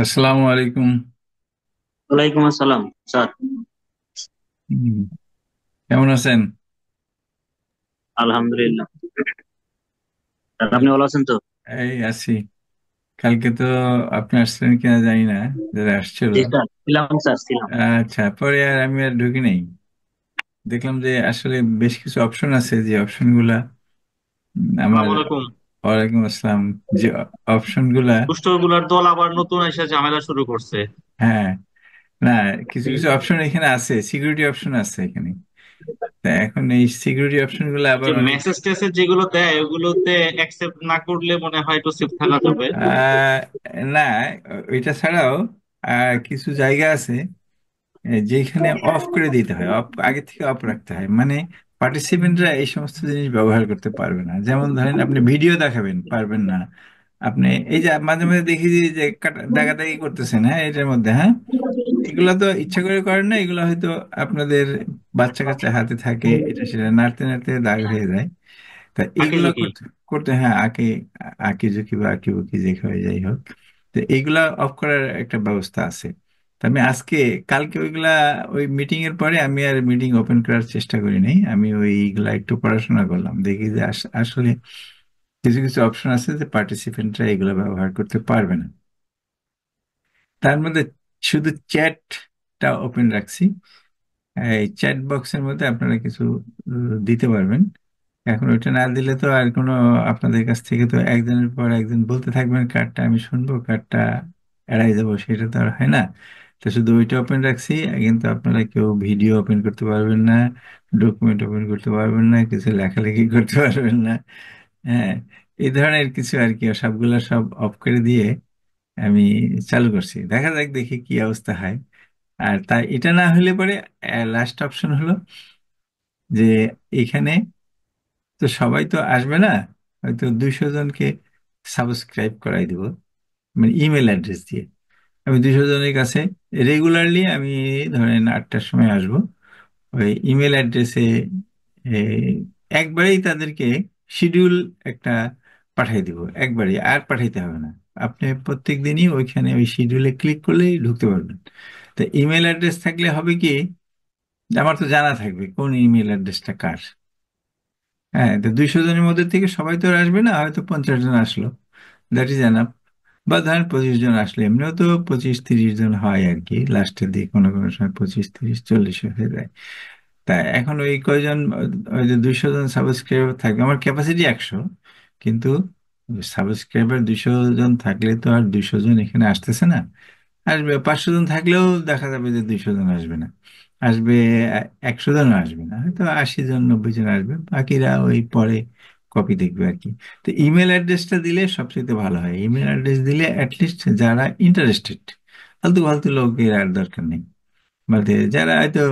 আসসালামু আলাইকুম। ওয়ালাইকুম আসসালাম স্যার। হুম, কেমন আছেন? আলহামদুলিল্লাহ। স্যার, আপনি কাল- ভালো আছেন তো? এই আছি। কালকে তো আপনি আসছেন কিনা জানি না, যারা আসছিল। জি স্যার, ছিলাম স্যার, ছিলাম। আচ্ছা, পরে আর আমি আর ঢুকি নাই। দেখলাম যে আসলে বেশ কিছু অপশন আছে, যে অপশনগুলা আমার। আসসালামু আলাইকুম। ওয়ালাইকুম আসসালাম। যে অপশনগুলা, দুষ্টগুলার দল আবার নতুন এসে ঝামেলা শুরু করছে। হ্যাঁ, না, কিছু কিছু অপশন এখানে আছে, সিকিউরিটি অপশন আছে এখানে। তা এখন এই সিকিউরিটি অপশনগুলো আবার যে অনেক। মেসেজ টেসেজ যেগুলো দেয় ওগুলোতে অ্যাকসেপ্ট না করলে মনে হয় একটু সেফ থাকা যাবে। আহ, না, ওইটা ছাড়াও কিছু জায়গা আছে যেখানে অফ করে দিতে হয়, অফ আগে থেকে অফ রাখতে হয়, মানে পার্টিসিপেন্টরা এই সমস্ত জিনিস ব্যবহার করতে পারবে না। যেমন ধরেন আপনি ভিডিও দেখাবেন, পারবেন না। আপনি এই যে মাঝে মাঝে দেখি যে দাগাদাগি করতেছেন, হ্যাঁ, এটার মধ্যে, হ্যাঁ, এগুলো তো ইচ্ছা করে করেন না, এগুলো হয়তো আপনাদের বাচ্চা কাচ্চা হাতে থাকে, এটা সেটা নাড়তে নাড়তে দাগ হয়ে যায়। তা আঁকি এইগুলা ঝুঁকি। করতে করতে, হ্যাঁ, আঁকি ঝুঁকি বা আঁকি বুকি যে হয়ে যাই হোক, তো এইগুলা অফ করার একটা ব্যবস্থা আছে। তা আমি আজকে, কালকে ওইগুলা, ওই মিটিং এর পরে আমি আর মিটিং ওপেন করার চেষ্টা করি নাই। আমি ওইগুলা একটু পড়াশোনা করলাম, দেখি যে আসলে কিছু কিছু অপশন আছে যে পার্টিসিপেন্টরা এগুলো ব্যবহার করতে পারবে না। তার মধ্যে শুধু চ্যাটটা ওপেন রাখছি। এই চ্যাট বক্সের মধ্যে আপনারা কিছু দিতে পারবেন। এখন ওইটা না দিলে তো আর কোনো, আপনাদের কাছ থেকে তো একজনের পর একজন বলতে থাকবেন কার্ডটা আমি শুনবো, কার্ডটা এড়াই যাবো, সেটা তো আর হয় না। তো শুধু ওইটা ওপেন রাখছি। কিন্তু আপনারা কেউ ভিডিও ওপেন করতে পারবেন না, ডকুমেন্ট ওপেন করতে পারবেন না, কিছু লেখালেখি করতে পারবেন না। হ্যাঁ, এই ধরনের কিছু আর কি, সবগুলো সব অফ করে দিয়ে আমি চালু করছি। দেখা যাক, দেখি কি অবস্থা হয়। আর তাই এটা না হলে পরে লাস্ট অপশন হলো যে এখানে তো সবাই তো আসবে না, হয়তো 200 জনকে সাবস্ক্রাইব করাই দিব, মানে ইমেল অ্যাড্রেস দিয়ে। আমি 200 জনের কাছে রেগুলারলি আমি ধরেন 8টার সময় আসব, ওই ইমেল অ্যাড্রেসে একবারেই তাদেরকে শিডিউল একটা পাঠিয়ে দিব, একবারেই আর পাঠাইতে হবে না। আপনি প্রত্যেক দিনই ওইখানে ওই শিডিউলে ক্লিক করলেই ঢুকতে পারবেন। তো ইমেল অ্যাড্রেস থাকলে হবে কি, আমার তো জানা থাকবে কোন ইমেল অ্যাড্রেসটা কার। হ্যাঁ, তো 200 জনের মধ্যে থেকে সবাই তো আর আসবে না, হয়তো 50 জন আসলো, দ্যাট ইজ এনাফ। বা ধরেন 25 জন আসলো, এমনিও তো 25-30 জন হয় আর কি, লাস্টের দিকে কোনো কোনো সময় 25-30-40 হয়ে যায়। তা এখন ওই কয়জন, ওই যে 200 জন সাবস্ক্রাইবার থাকবে, আমার ক্যাপাসিটি 100, কিন্তু সাবস্ক্রাইবার 200 জন থাকলে তো আর 200 জন এখানে আসতেছে না। আসবে 500 জন থাকলেও দেখা যাবে যে 200 জন আসবে না, আসবে 100 জনও আসবে না, হয়তো 80 জন 90 জন আসবে, বাকিরা ওই পরে কপি দেখবে আর কি। তো ইমেল অ্যাড্রেসটা দিলে সবচেয়ে ভালো হয়। ইমেল অ্যাড্রেস দিলে অ্যাটলিস্ট যারা ইন্টারেস্টেড, ফালতু ফালতু লোকের আর দরকার নেই। মানে যারা হয়তো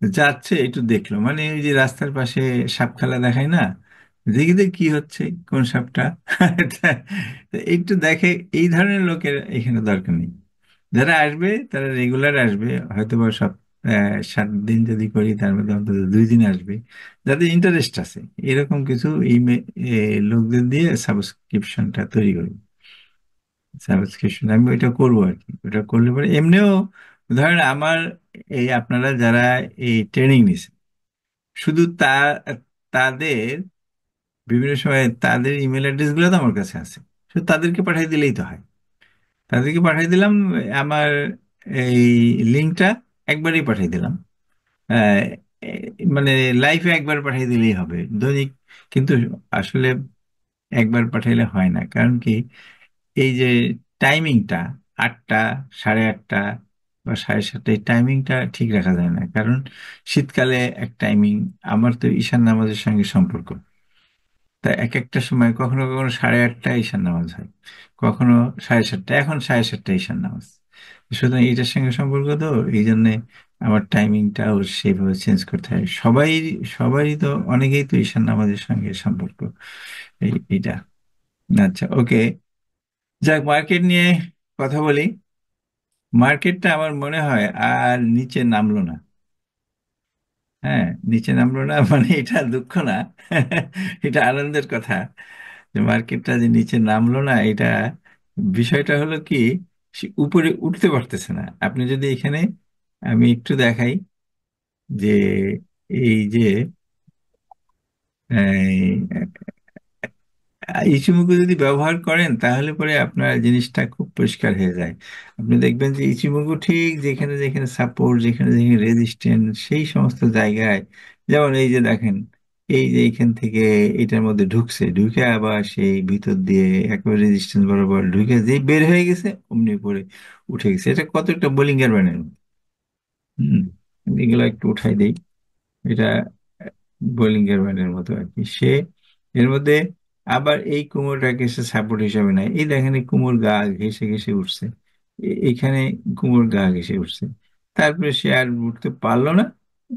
যাচ্ছে একটু দেখলো, মানে ওই যে রাস্তার পাশে সাপ খেলা দেখায় না, দেখি যে কি হচ্ছে, কোন সাপটা তো একটু দেখে, এই ধরনের লোকের এখানে দরকার নেই। যারা আসবে তারা রেগুলার আসবে, হয়তো বা 7 দিন যদি করি তার মধ্যে অন্তত 2 দিন আসবে, যাদের ইন্টারেস্ট আছে এরকম কিছু লোকদের দিয়ে সাবস্ক্রিপশনটা তৈরি করবো। সাবস্ক্রিপশন আমি ওইটা করবো আর কি। ওটা করলে পরে এমনিও ধরেন আমার, এই আপনারা যারা এই ট্রেনিং নিছে, শুধু তাদের বিভিন্ন সময় তাদের ইমেল অ্যাড্রেসগুলো তো আমার কাছে আছে, শুধু তাদেরকে পাঠিয়ে দিলেই তো হয়। তাদেরকে পাঠিয়ে দিলাম, আমার এই লিঙ্কটা একবারই পাঠিয়ে দিলাম। আহ, এ- মানে লাইফে একবার পাঠিয়ে দিলেই হবে, দৈনিক কিন্তু আসলে একবার পাঠাইলে হয় না। কারণ কি, এই যে টাইমিংটা, 8টা, 8:30 বা 7:30, এই টাইমিংটা ঠিক রাখা যায় না। কারণ শীতকালে এক টাইমিং, আমার তো ঈশান নামাজের সঙ্গে সম্পর্ক। তা এক একটা সময় কখনো কখনো 8:30 ঈশান নামাজ হয়, কখনো 7:30, এখন 7:30 ঈশান নামাজ। সুতরাং এটার সঙ্গে সম্পর্ক, তো এই জন্যে আমার টাইমিংটাও সেইভাবে চেঞ্জ করতে হয়। সবারই তো, অনেকেই তো ঈশান নামাজের সঙ্গে সম্পর্ক, এইটা। আচ্ছা, ওকে, যাক, মার্কেট নিয়ে কথা বলি। মার্কেটটা আমার মনে হয় আর নিচে নামলো না। হ্যাঁ, নিচে নামলো না মানে এটা দুঃখ না, এটা আনন্দের কথা যে মার্কেটটা যে নিচে নামলো না। এটা বিষয়টা হলো কি, সে উপরে উঠতে পারতেছে না। আপনি যদি এখানে, আমি একটু দেখাই যে এই যে ইচিমুকু যদি ব্যবহার করেন তাহলে পরে আপনার জিনিসটা খুব পরিষ্কার হয়ে যায়। আপনি দেখবেন যে ইচিমুকু ঠিক যেখানে যেখানে সাপোর্ট, যেখানে যেখানে রেজিস্ট্যান্স, সেই সমস্ত জায়গায়, যেমন এই যে দেখেন, এই যে এইখান থেকে এটার মধ্যে ঢুকছে, ঢুকে আবার সেই ভিতর দিয়ে একবার রেজিস্ট্যান্স বরাবর ঢুকে যেই বের হয়ে গেছে অমনি পরে উঠে গেছে। এটা কত একটা বোলিংয়ের ব্যানের মতো। হম। এগুলো একটু উঠাই দেই। এটা বোলিঙ্গার ব্যানের মতো আর কি। সে এর মধ্যে আবার এই কুমোরটাকে সে সাপোর্ট হিসাবে নেয়। এই দেখেন এই কুমোর গা ঘেসে ঘেসে উঠছে, এইখানে কুমোর গা ঘেসে উঠছে। তারপরে সে আর উঠতে পারলো না,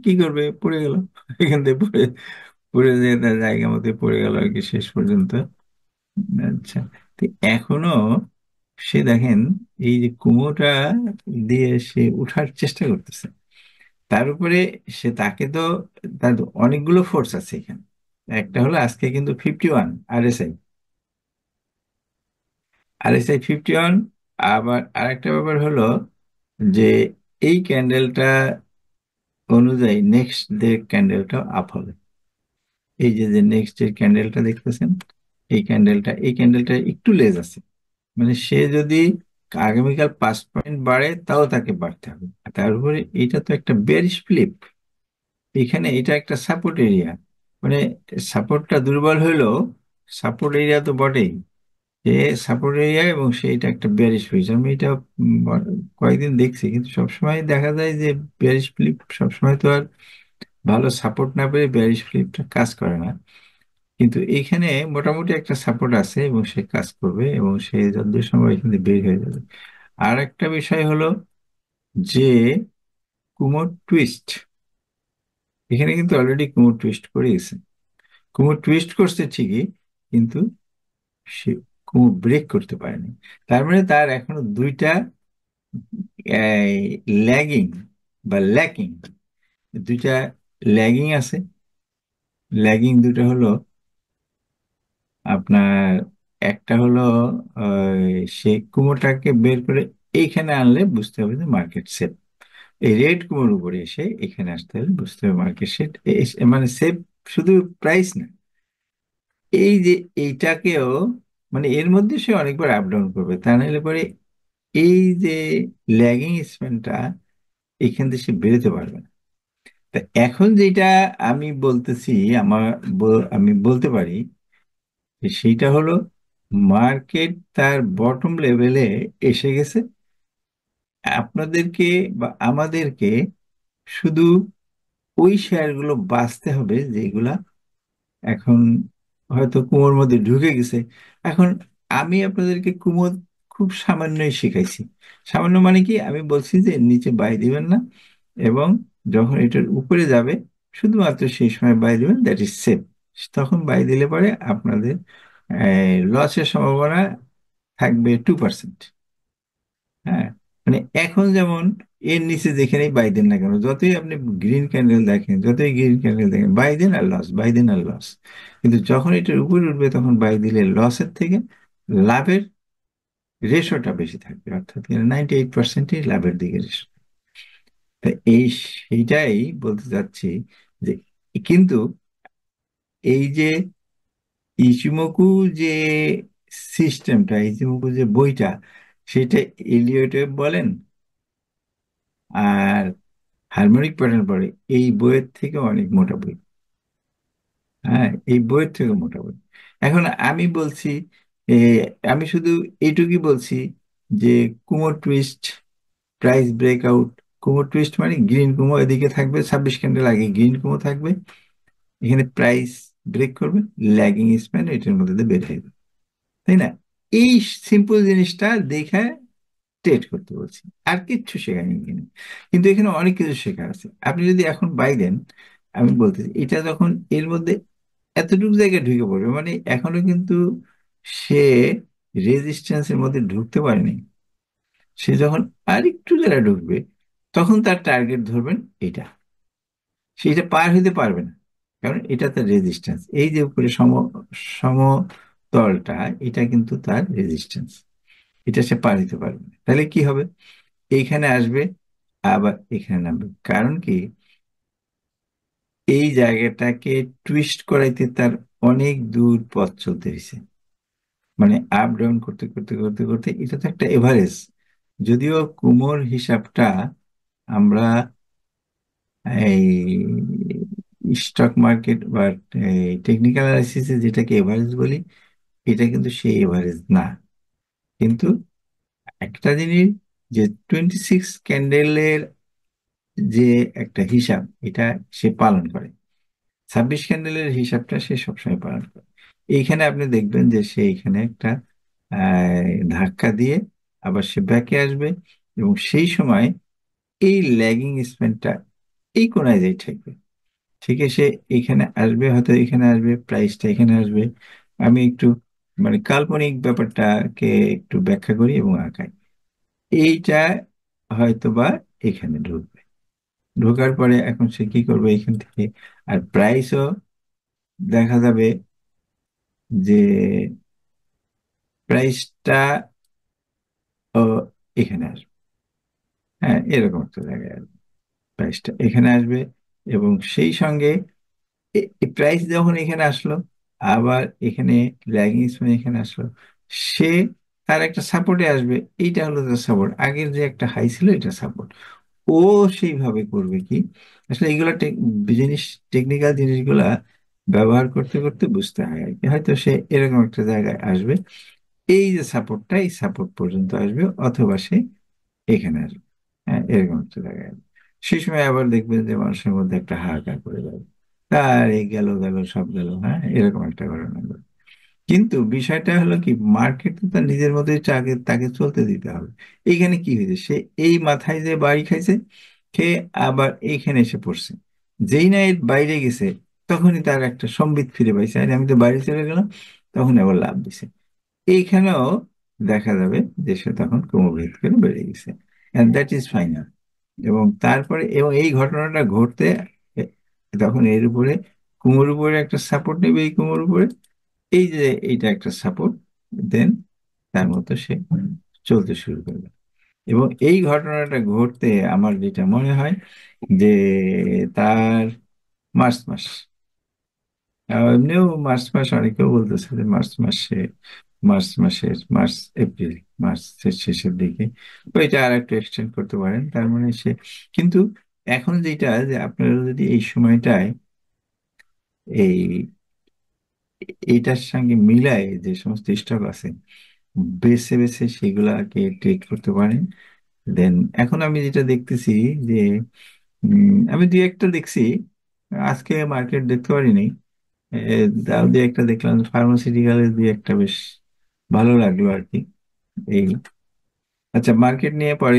কি করবে, পড়ে গেল। এখান থেকে পড়ে পড়ে যেয়ে তার জায়গা মতো পড়ে গেল আর কি শেষ পর্যন্ত। আচ্ছা, তো এখনো সে দেখেন এই যে কুমোটা দিয়ে সে উঠার চেষ্টা করতেছে। তার উপরে সে তাকে তো, তার তো অনেকগুলো ফোর্স আছে এখানে। একটা হলো আজকে কিন্তু 51 আরএসআই, 51। আবার আরেকটা ব্যাপার হলো যে এই ক্যান্ডেলটা অনুযায়ী নেক্সট ডে ক্যান্ডেলটা আপ হবে। এই যে যে নেক্সট ডে ক্যান্ডেলটা দেখতেছেন, এই ক্যান্ডেলটা একটু লেজ আছে। মানে সে যদি আগামীকাল 5 পয়েন্ট বাড়ে তাও তাকে বাড়তে হবে। আর তার উপরে এটা তো একটা বেয়ারিশ ফ্লিপ, এখানে এটা একটা সাপোর্ট এরিয়া। মানে সাপোর্টটা দুর্বল হইলেও সাপোর্ট এরিয়া তো বটেই। এ সাপোর্ট এরিয়া এবং সেইটা একটা বেয়ারিশ হয়েছে। আমি এটা কয়েকদিন দেখছি, কিন্তু সবসময় দেখা যায় যে বেয়ারিশ ফ্লিপ সবসময় তো আর ভালো সাপোর্ট না পেলে বেয়ারিশ ফ্লিপটা কাজ করে না। কিন্তু এইখানে মোটামুটি একটা সাপোর্ট আছে এবং সে কাজ করবে এবং সে যতদূর সময় এখান থেকে বের হয়ে যাবে। আর একটা বিষয় হলো যে কুমোর টুইস্ট, এখানে কিন্তু অলরেডি কুমোর টুইস্ট করে গেছে। কুমোর টুইস্ট করছে ঠিকই, কিন্তু সে কুমোর ব্রেক করতে পারেনি। তার মানে তার এখনো দুইটা ল্যাগিং বা ল্যাকিং, দুইটা ল্যাগিং আছে। ল্যাগিং দুটো হলো আপনার, একটা হলো সে কুমোরটাকে বের করে এইখানে আনলে বুঝতে হবে যে মার্কেট সেট। এই রেড কুমোর উপরে এসে এখানে আসতে হলে বুঝতে হবে মার্কেট সেট। মানে সেট শুধু প্রাইস না, এই যে এইটাকেও, মানে এর মধ্যে সে অনেকবার আপ ডাউন করবে, তা নাহলে পরে এই যে ল্যাগিং স্প্যানটা এখান থেকে সে বেরোতে পারবে না। তা এখন যেটা আমি বলতেছি, আমার আমি বলতে পারি যে সেইটা হলো মার্কেট তার বটম লেভেলে এসে গেছে। আপনাদেরকে বা আমাদেরকে শুধু ওই শেয়ারগুলো বাছতে হবে যেগুলা এখন হয়তো কুমোর মধ্যে ঢুকে গেছে। এখন আমি আপনাদেরকে কুমোর খুব সামান্যই শিখাইছি। সামান্য মানে কি, আমি বলছি যে নিচে বাই দিবেন না, এবং যখন এটার উপরে যাবে শুধুমাত্র সেই সময় বাই দিবেন, দ্যাট ইজ সেফ। তখন বাই দিলে পরে আপনাদের লসের সম্ভাবনা থাকবে 2%। হ্যাঁ, মানে এখন যেমন এর নিচে যেখানেই বাই দেন না কেন, যতই আপনি গ্রিন ক্যান্ডেল দেখেন, যতই গ্রিন ক্যান্ডেল দেখেন, বাই দেন আর লস, বাই দেন আর লস। কিন্তু যখন এটার উপরে উঠবে তখন বাই দিলে লসের থেকে লাভের রেশোটা বেশি থাকবে, অর্থাৎ 98%ই লাভের দিকে রেশো। তা সেইটাই বলতে চাচ্ছি যে, কিন্তু এই যে ইচিমোকু যে সিস্টেমটা, ইচিমোকু যে বইটা, সেটা এলিয়ট ওয়েব বলেন আর হারমোনিক প্যাটার্ন পড়ে, এই বইয়ের থেকে অনেক মোটা বই। হ্যাঁ, এই বইয়ের থেকে মোটা বই। এখন আমি বলছি, এ, আমি শুধু এইটুকুই বলছি যে কুমোর টুইস্ট, প্রাইস ব্রেকআউট। কুমোর টুইস্ট মানে গ্রিন কুমো এদিকে থাকবে, 26 ক্যান্ডেল আগে গ্রিন কুমো থাকবে, এখানে প্রাইস ব্রেক করবে, ল্যাগিং স্প্যান এটার মধ্যে দিয়ে বের হয়ে যাবে, তাই না? এই সিম্পল জিনিসটা দেখে ট্রেড করতে বলছি, আর কিচ্ছু শেখায়নি এখানে। কিন্তু এখানে অনেক কিছু শেখার আছে। আপনি যদি এখন বাই দেন, আমি বলতেছি এটা যখন এর মধ্যে এতটুকু জায়গায় ঢুকে পড়বে, মানে এখনো কিন্তু সে রেজিস্ট্যান্সের মধ্যে ঢুকতে পারেনি। সে যখন আরেকটু জায়গায় ঢুকবে তখন তার টার্গেট ধরবেন এটা, সে এটা পার হইতে পারবে না, কারণ এটা তার রেজিস্ট্যান্স। এই যে উপরে সমতলটা, এটা কিন্তু তার রেজিস্ট্যান্স। এটা সে পার দিতে পারবে না। তাহলে কি হবে? এইখানে আসবে, আবার এখানে নামবে। কারণ কি, এই জায়গাটাকে টুইস্ট করাইতে তার অনেক দূর পথ চলতে হয়েছে। মানে আপ ডাউন করতে করতে করতে করতে, এটা তো একটা এভারেজ। যদিও কুমোর হিসাবটা আমরা এই স্টক মার্কেট বা টেকনিক্যাল অ্যানালাইসিসে যেটাকে এভারেজ বলি, এটা কিন্তু সেই এভারেজ না। কিন্তু একটা জিনিস, যে 26 ক্যান্ডেলের যে একটা হিসাব, এটা সে পালন করে। 26 ক্যান্ডেলের হিসাবটা সে সবসময় পালন করে। এইখানে আপনি দেখবেন যে সে এখানে একটা ধাক্কা দিয়ে আবার সে ব্যাকে আসবে, এবং সেই সময় এই ল্যাগিং স্প্যানটা এই কোনায় যাই ঠেকবে। ঠিক আছে, সে এখানে আসবে, হয়তো এখানে আসবে, প্রাইসটা এখানে আসবে। আমি একটু মানে কাল্পনিক ব্যাপারটাকে একটু ব্যাখ্যা করি এবং আঁকাই। এইটা হয়তো বা এখানে ঢুকবে, ঢোকার পরে এখন সে কি করবে এখান থেকে, আর প্রাইসও দেখা যাবে যে প্রাইসটা ও এখানে আসবে। হ্যাঁ, এরকম একটা জায়গায় আসবে, প্রাইসটা এখানে আসবে। এবং সেই সঙ্গে প্রাইস যখন এখানে আসলো, আবার এখানে ল্যাগিং স্প্যান এখানে আসলো, সে তার একটা সাপোর্টে আসবে। এইটা হলো তার সাপোর্ট, আগের যে একটা হাই ছিল এটা সাপোর্ট। ও সেইভাবে করবে কি, আসলে এইগুলা জিনিস, টেকনিক্যাল জিনিসগুলা ব্যবহার করতে করতে বুঝতে হয় আর কি। হয়তো সে এরকম একটা জায়গায় আসবে, এই যে সাপোর্টটা, এই সাপোর্ট পর্যন্ত আসবে, অথবা সে এখানে আসবে। হ্যাঁ, এরকম একটা জায়গায় আসবে। সেই সময় আবার দেখবেন যে মানুষের মধ্যে একটা হাহাকার করে যাবে, তার এই গেল গেল সব গেল, হ্যাঁ, এরকম একটা ঘটনা ঘটবে। কিন্তু বিষয়টা হলো কি, মার্কেট তো তার নিজের মতোই তাকে তাকে চলতে দিতে হবে। এইখানে কি হয়েছে, সে এই মাথায় যে বাড়ি খাইছে, খেয়ে আবার এইখানে এসে পড়ছে। যেই না এর বাইরে গেছে, তখনই তার একটা সম্বিত ফিরে পাইছে, আরে আমি তো বাইরে চলে গেলাম, তখন আবার লাভ দিছে। এইখানেও দেখা যাবে যে সে তখন ক্রমবৃদ্ধি করে বেড়ে গেছে, অ্যান্ড দ্যাট ইজ ফাইনাল। এবং তারপরে, এবং এই ঘটনাটা ঘটতে এ- তখন এর উপরে কুমোর উপরে একটা সাপোর্ট নেবে, এই কুমোর উপরে এই যে এইটা একটা সাপোর্ট, দেন তার মতো সে চলতে শুরু করবে। এবং এই ঘটনাটা ঘটতে আমার যেটা মনে হয় যে তার মার্চ মাস, এমনিও মার্চ মাস, অনেকেও বলতেছে যে মার্চ মাসে, মার্চ এপ্রিল, মার্চের শেষের দিকে ওইটা আর একটু এক্সটেন্ড করতে পারেন। তার মানে সে, কিন্তু এখন যেটা, যে আপনারা যদি এই সময়টায় এই এইটার সঙ্গে মিলায় যে সমস্ত স্টক আছে, বেছে বেছে সেগুলাকে ট্রেড করতে পারেন। দেন এখন আমি যেটা দেখতেছি যে আমি দুই একটা দেখছি, আজকে মার্কেট দেখতে পারিনি। তাও দুই একটা দেখলাম, ফার্মাসিউটিক্যালের দুই একটা বেশ ভালো লাগলো আর কি। এই, আচ্ছা, মার্কেট নিয়ে পরে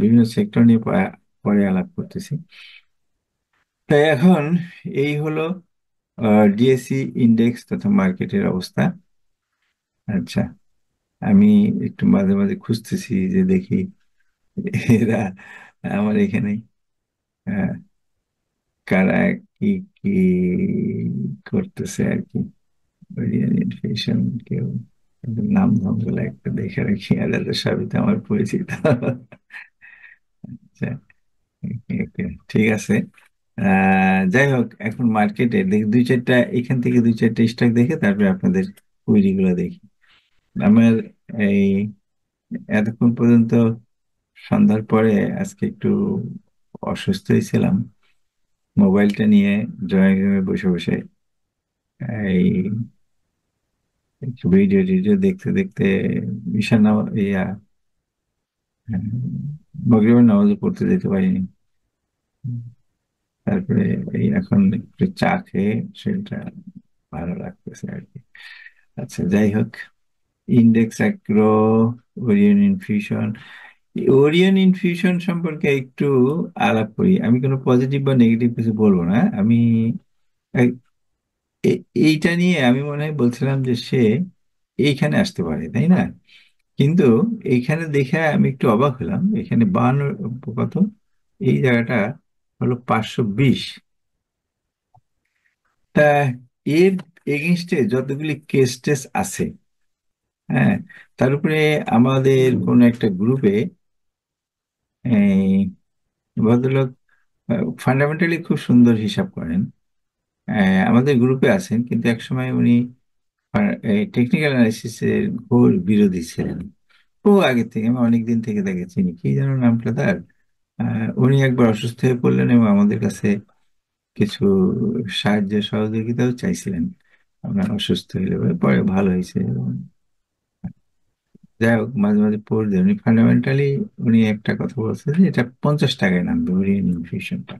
বিভিন্ন সেক্টর নিয়ে পরে আলাপ করতেছি। তাই এখন এই হলো ডিএসসি ইন্ডেক্স তথা মার্কেটের অবস্থা। আচ্ছা, আমি একটু মাঝে মাঝে খুঁজতেছি যে দেখি এরা আমার এখানে আহ, কারা কি কি করতেছে আর কি। কোরিয়ান ইনফেকশন, কেউ কিন্তু নাম ধাম গুলো একটা দেখে রাখি, আর এদের সবই তো আমার পরিচিত। আচ্ছা, okay, ঠিক আছে। যাই হোক, এখন মার্কেটে দেখি দুই চারটা, এখান থেকে দুই চারটা স্টক দেখে তারপরে আপনাদের কুইরি গুলো দেখি। আমার এই এতক্ষণ পর্যন্ত সন্ধ্যার পরে আজকে একটু অসুস্থই ছিলাম, মোবাইলটা নিয়ে ড্রয়িং রুমে বসে বসে এই একটু ভিডিও টিডিও দেখতে দেখতে বিছানা, ইয়া, মাগরিবের নামাজও পড়তে যেতে পারিনি। তারপরে এই এখন একটু চা খেয়ে সেটা ভালো লাগতেছে আর কি। আচ্ছা, যাই হোক, index agro, Orion Infusion, Orion infusion সম্পর্কে একটু আলাপ করি। আমি কোনো পজিটিভ বা নেগেটিভ কিছু বলবো না। আমি এই- এইটা নিয়ে আমি মনে হয় বলছিলাম যে সে এইখানে আসতে পারে, তাই না? কিন্তু এইখানে দেখে আমি একটু অবাক হলাম, এখানে 52 কত, এই জায়গাটা হলো 520। তা এর এগেনস্টে যতগুলি কেস টেস আছে, হ্যাঁ, তার উপরে আমাদের কোন একটা গ্রুপে এই ভদ্রলোক ফান্ডামেন্টালি খুব সুন্দর হিসাব করেন। আমাদের গ্রুপে আছেন, কিন্তু একসময় উনি টেকনিক্যাল অ্যানালিসিসের ঘোর বিরোধী ছিলেন। ও আগে থেকে, আমি অনেক দিন থেকে তাকে চিনি, কি যেন নামটা তার। উনি একবার অসুস্থ হয়ে পড়লেন এবং আমাদের কাছে কিছু সাহায্য সহযোগিতাও চাইছিলেন। আমরা অসুস্থ হইলে পরে ভালো হয়েছে। যাই হোক, মাঝে মাঝে পড়ে দেয় উনি ফান্ডামেন্টালি। উনি একটা কথা বলছেন যে এটা 50 টাকায় নামবে ওরিয়েন্ট ইনফিউশনটা।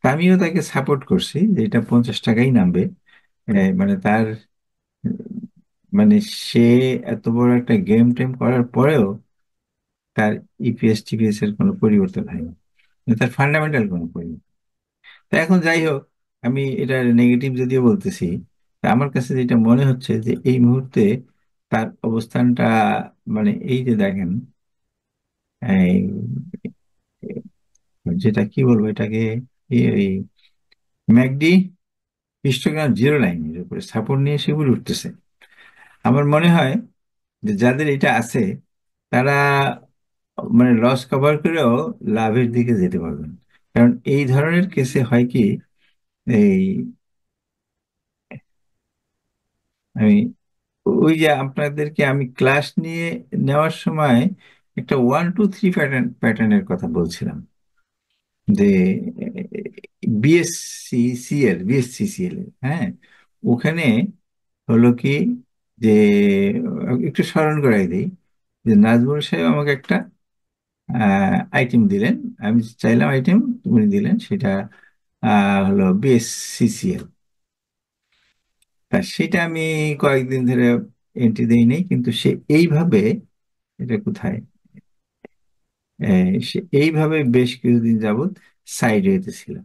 তা আমিও তাকে সাপোর্ট করছি যে এটা 50 টাকাই নামবে। মানে তার মানে সে এত বড় একটা গেম টেম করার পরেও তার ইপিএস টিপিএস এর কোনো পরিবর্তন হয়নি, মানে তার ফান্ডামেন্টাল কোনো পরিবর্তন। তা এখন যাই হোক, আমি এটা নেগেটিভ যদিও বলতেছি, তা আমার কাছে যেটা মনে হচ্ছে যে এই মুহূর্তে তার অবস্থানটা, মানে এই যে দেখেন, এই যেটা কি বলবো এটাকে, এই ম্যাকডি হিস্টোগ্রাম জিরো লাইনের উপরে সাপোর্ট নিয়ে সেগুলো উঠতেছে। আমার মনে হয় যে যাদের এটা আছে তারা মানে লস কভার করেও লাভের দিকে যেতে পারবেন। কারণ এই ধরনের কেসে হয় কি, এই আমি ওই যে আপনাদেরকে আমি ক্লাস নিয়ে নেওয়ার সময় একটা 1 2 3 প্যাটার্নের কথা বলছিলাম, যে বিএসসি সিএল, হ্যাঁ, ওখানে হলো কি, যে একটু স্মরণ করাই দিই, যে নাজমুল সাহেব আমাকে একটা আইটেম দিলেন, আমি চাইলাম আইটেম, উনি দিলেন সেটা হলো বিএসসিসিএল। তা সেটা আমি কয়েকদিন ধরে এন্ট্রি দেই নাই, কিন্তু সে এইভাবে, এটা কোথায়, সে এইভাবে বেশ কিছুদিন যাবত সাইড ওয়েতে ছিল।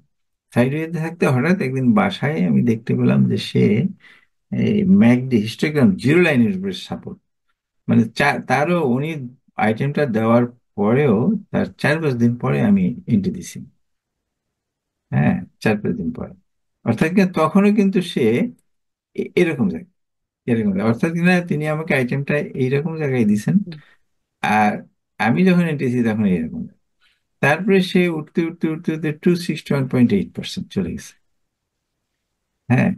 সাইড ওয়েতে থাকতে হঠাৎ একদিন বাসায় আমি দেখতে পেলাম যে সে এই ম্যাকডি হিস্টোগ্রাম জিরো লাইনের উপরে সাপোর্ট, মানে তারও উনি আইটেমটা দেওয়ার পরেও তার 4 5 দিন পরে আমি এন্ট্রি দিছি। হ্যাঁ, 4 5 দিন পরে। অর্থাৎ কি তখনও কিন্তু সে এরকম জায়গায়, এরকম জায়গায়। অর্থাৎ কিনা তিনি আমাকে আইটেমটা এইরকম জায়গায় দিছেন, আর আমি যখন এন্ট্রি দিছি তখন এইরকম। তারপরে সে উঠতে উঠতে উঠতে উঠতে 261.8% চলে গেছে। হ্যাঁ,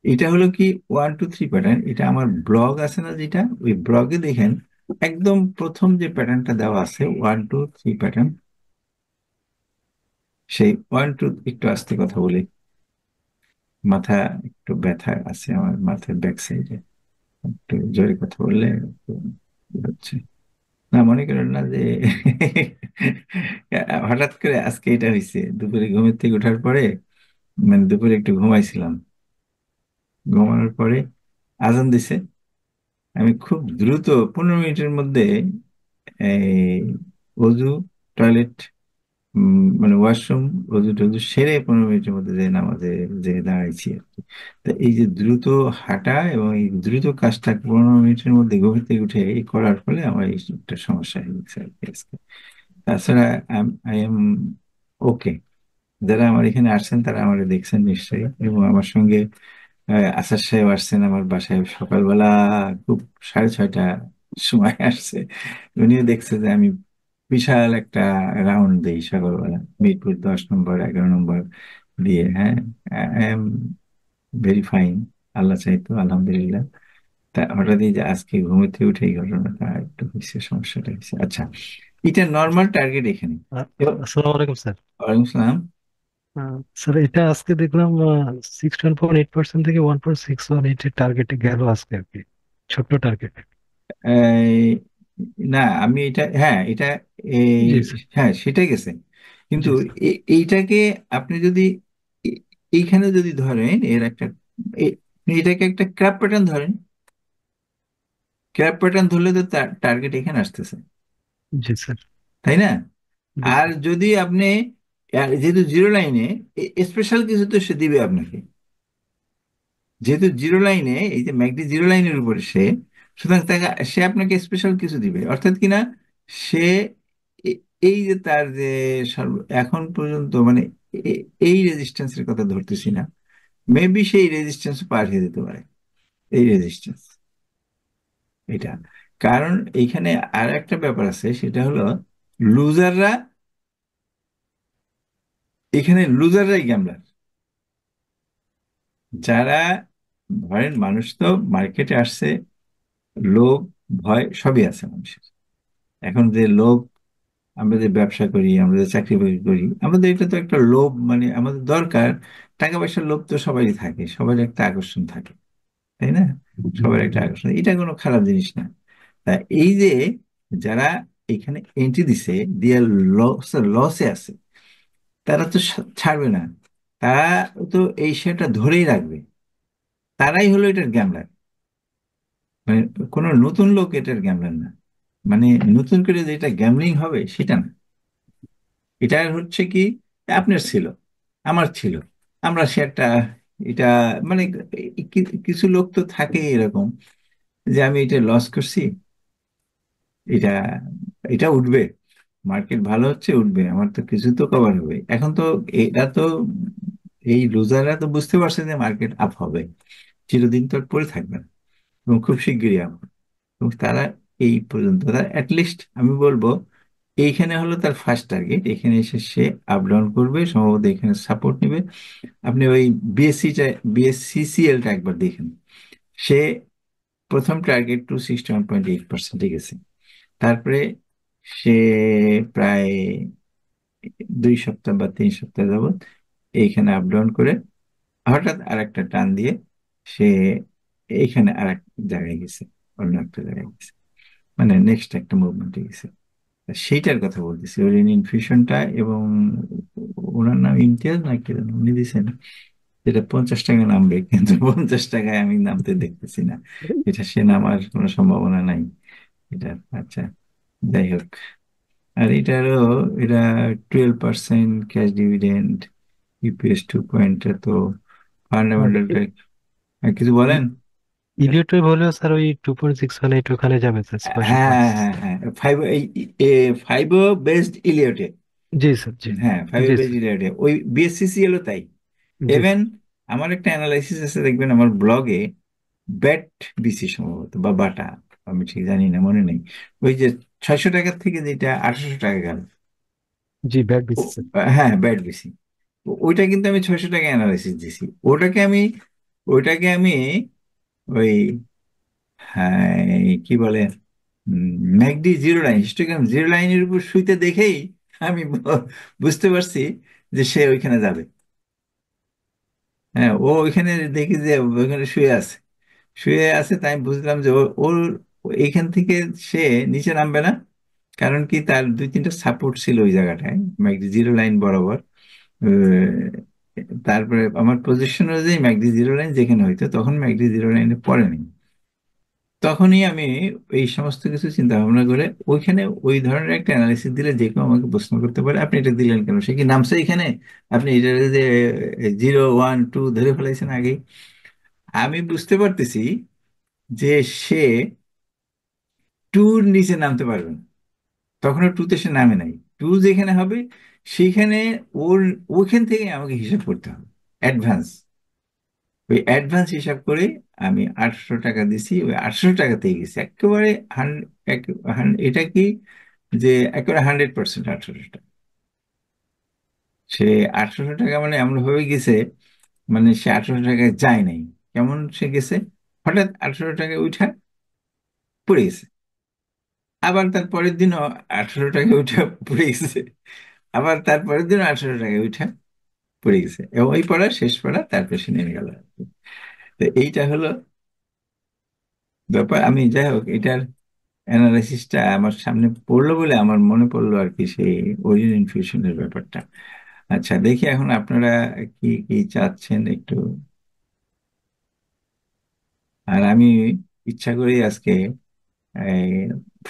এটা হলো কি 1 2 3 প্যাটার্ন। এটা আমার ব্লগ আছে না, যেটা ওই ব্লগে দেখেন একদম প্রথম যে প্যাটার্নটা দেওয়া আছে 1 2 3 প্যাটার্ন। সেই 1 2, একটু আস্তে কথা বলি, মাথা একটু ব্যথা আছে আমার মাথার ব্যাক সাইডে, একটু জোরে কথা বললে একটু ই হচ্ছে। না মনে করেন না যে হঠাৎ করে আজকে এটা হয়েছে, দুপুরে ঘুমের থেকে ওঠার পরে, মানে দুপুরে একটু ঘুমাইছিলাম, ঘুমানোর পরে আজান দিছে। আমি খুব দ্রুত 15 মিনিটের মধ্যে এই অজু, টয়লেট, মানে ওয়াশরুম, অজু টজু সেরে 15 মিনিটের মধ্যে যে নামাজে যে দাঁড়াইছি আর কি। তা এই যে দ্রুত হাঁটা এবং এই দ্রুত কাজটা 15 মিনিটের মধ্যে গভীর থেকে উঠে এই করার ফলে আমার এই একটা সমস্যা হয়ে গেছে আর কি আজকে। তাছাড়া আই এম ওকে। যারা আমার এখানে আসছেন তারা আমাকে দেখছেন নিশ্চয়ই, এবং আমার সঙ্গে আসাদ সাহেব আসছেন আমার বাসায় সকালবেলা, খুব 6:30 সময় আসছে। উনিও দেখছে যে আমি বিশাল একটা রাউন্ড দিই সকালবেলা, মিরপুর 10 নম্বর 11 নম্বর দিয়ে। হ্যাঁ, আই এম ভেরি ফাইন, আল্লাহ চাইতো আলহামদুলিল্লাহ। তা হঠাৎই যে আজকে ঘুমে থেকে উঠে এই ঘটনাটা একটু হয়েছে, সমস্যাটা হয়েছে। আচ্ছা, এটা নর্মাল টার্গেট এখানে। এবার আসসালামু আলাইকুম স্যার। ওয়ালাইকুম সালাম। স্যার এটা আজকে দেখলাম 61.8% থেকে 1.618 এর টার্গেটে গেল আজকে আর কি, ছোট্ট টার্গেট। এই, না আমি এটা, হ্যাঁ এটা, এই, জি স্যার। হ্যাঁ সেটা গেছে, কিন্তু জি স্যার। এইটাকে আপনি যদি এ- এইখানে যদি ধরেন এর একটা, আপনি এটাকে একটা ক্র্যাপ প্যাটার্ন ধরেন, ক্র্যাপ প্যাটার্ন ধরলে তো টার্গেট এখানে আসতেছে, জি স্যার। তাই না? জি আর স্যার। যদি আপনি যেহেতু জিরো লাইনে, স্পেশাল কিছু তো সে দিবে আপনাকে, যেহেতু জিরো লাইনে, এই যে ম্যাকডি জিরো লাইনের উপরে সে, সুতরাং তাকে, সে আপনাকে স্পেশাল কিছু দিবে। অর্থাৎ কিনা সে এ- এই যে তার যে এখন পর্যন্ত মানে এই রেজিস্ট্যান্সের কথা ধরতেছি না, মেবি সেই রেজিস্ট্যান্স পার হয়ে যেতে পারে, এই রেজিস্ট্যান্স এটা। কারণ এইখানে আর একটা ব্যাপার আছে, সেটা হলো লুজাররা, এখানে লুজাররাই গ্যামলার। যারা, ধরেন মানুষ তো মার্কেটে আসছে, লোভ ভয় সবই আছে মানুষের। এখন যে লোভ, আমরা যে ব্যবসা করি, আমরা যে চাকরি বাকরি করি, আমাদের এটা তো একটা লোভ, মানে আমাদের দরকার। টাকা পয়সার লোভ তো সবারই থাকে, সবার একটা আকর্ষণ থাকে, তাই না? সবার একটা আকর্ষণ, এটা কোনো খারাপ জিনিস না। তা এই যে যারা এখানে এন্ট্রি দিছে, দিয়ে লসে আছে, তারা তো ছাড়বে না। তারা তো এই শেয়ারটা ধরেই রাখবে। তারাই হলো এটার গ্যামলার। মানে কোনো নতুন লোক এটার গ্যামলার না। মানে নতুন করে যে এটা গ্যামলিং হবে সেটা না। এটা হচ্ছে কি, আপনার ছিল, আমার ছিল, আমরা শেয়ারটা, এটা মানে কিছু লোক তো থাকে এরকম, যে আমি এটা লস করছি, এটা এটা উঠবে, মার্কেট ভালো হচ্ছে, উঠবে, আমার তো কিছু তো কভার হবে। এখন তো এটা তো, এই লুজাররা তো বুঝতে পারছে যে মার্কেট আপ হবে, চিরদিন তো আর পড়ে থাকবে না, এবং খুব শিগগিরই আপ। এবং তারা এই পর্যন্ত, তারা অ্যাটলিস্ট আমি বলবো এইখানে হলো তার ফার্স্ট টার্গেট, এখানে এসে সে আপ ডাউন করবে, সম্ভবত এখানে সাপোর্ট নেবে। আপনি ওই বিএসসিসিএলটা একবার দেখেন, সে প্রথম টার্গেট টু 61.8% গেছে। তারপরে সে প্রায় 2 সপ্তাহ বা 3 সপ্তাহ যাবত এইখানে আপ ডাউন করে হঠাৎ আর একটা টান দিয়ে সে এইখানে আর এক জায়গায় গেছে, অন্য একটা জায়গায় গেছে, মানে নেক্সট একটা মুভমেন্টে গেছে। সেইটার কথা বলতেছি, ওর ইনফিউশনটা। এবং ওনার নাম ইমতিয়াজ না কি যেন উনি দিছেন, যেটা 50 টাকা নামবে, কিন্তু 50 টাকায় আমি নামতে দেখতেছি না। এটা সে নামার কোনো সম্ভাবনা নাই এটা। আচ্ছা, যাই হোক। আর এটারও, এটা 12% ক্যাশ ডিভিডেন্ড, ইপিএস 2 পয়েন্ট, তো আর ফান্ডামেন্টালটা। কিছু বলেন? ইলিয়টে বলেও স্যার ওই 2.618 ওখানে যাবে স্যার, হ্যাঁ, 605। হ্যাঁ, হ্যাঁ, ফাইভ, এই ফাইভ বেসড ইলিয়টে। জি স্যার, জি। হ্যাঁ, ফাইভ জি বেসড স্যার। ইলিয়টে, ওই বিএসসিসিএল ও তাই। জি ইভেন স্যার। আমার একটা অ্যানালাইসিস আছে, দেখবেন আমার ব্লগে, ব্যাট বিসি সম্ভবত, বা বাটা, আমি ঠিক জানি না, মনে নেই। ওই যে 600 টাকার থেকে যেটা 800 টাকা গেল, জি, ব্যাক ও, দিচ্ছি স্যার। হ্যাঁ, ব্যাট বিসি, ওইটা কিন্তু আমি 600 টাকা অ্যানালাইসিস দিছি। ওটাকে আমি ওই, হ্যাঁ, কি বলে, McD zero line, histogram zero লাইনের উপর শুইতে দেখেই আমি বুঝতে পারছি যে সে ওইখানে যাবে। হ্যাঁ, ও ওইখানে দেখি যে ওইখানে শুয়ে আছে, তাই আমি বুঝলাম যে ওর এইখান থেকে সে নিচে নামবে না। কারণ কি, তার 2-3টা সাপোর্ট ছিল ওই জায়গাটায়, ম্যাকডি জিরো লাইন বরাবর। তারপরে আমার পজিশন অনুযায়ী ম্যাকডি জিরো লাইন যেখানে হইতো, তখন ম্যাকডি জিরো লাইনে পড়েনি। তখনই আমি এই সমস্ত কিছু চিন্তা ভাবনা করে ওইখানে ওই ধরনের একটা অ্যানালিসিস দিলে যে কেউ আমাকে প্রশ্ন করতে পারে, আপনি এটা দিলেন কেন, সে কি নামছে এখানে, আপনি এটা যে 0, 1, 2 ধরে ফেলাইছেন আগেই। আমি বুঝতে পারতেছি যে সে টুর নিচে নামতে পারবে না, তখনও টুতে সে নামে নাই। টু যেখানে হবে সেইখানে ওর, ওইখান থেকে আমাকে হিসাব করতে হবে অ্যাডভান্স। ওই অ্যাডভান্স হিসাব করে আমি 800 টাকা দিছি, ওই 800 টাকাতেই গেছি একেবারে। এটা কি, যে একেবারে 100% 800 টাকা। সে 800 টাকা মানে এমন ভাবে গেছে, মানে সে 800 টাকায় যায় নাই। কেমন সে গেছে, হঠাৎ 800 টাকায় উঠা পড়ে গেছে, আবার তার পরের দিনও 800 টাকায় উঠা পড়ে গেছে, আবার তার পরের দিনও 800 টাকায় উঠা পড়ে গেছে, এবং ওই পড়া শেষ পড়া তারপর সে নেমে গেল। তো এইটা হলো ব্যাপার। আমি যাই হোক, এটার অ্যানালাইসিসটা আমার সামনে পড়লো বলে আমার মনে পড়লো আর কি, সেই ওরিজিন ইনফিউশনের ব্যাপারটা। আচ্ছা, দেখি এখন আপনারা কি কি চাচ্ছেন একটু। আর আমি ইচ্ছা করি আজকে এই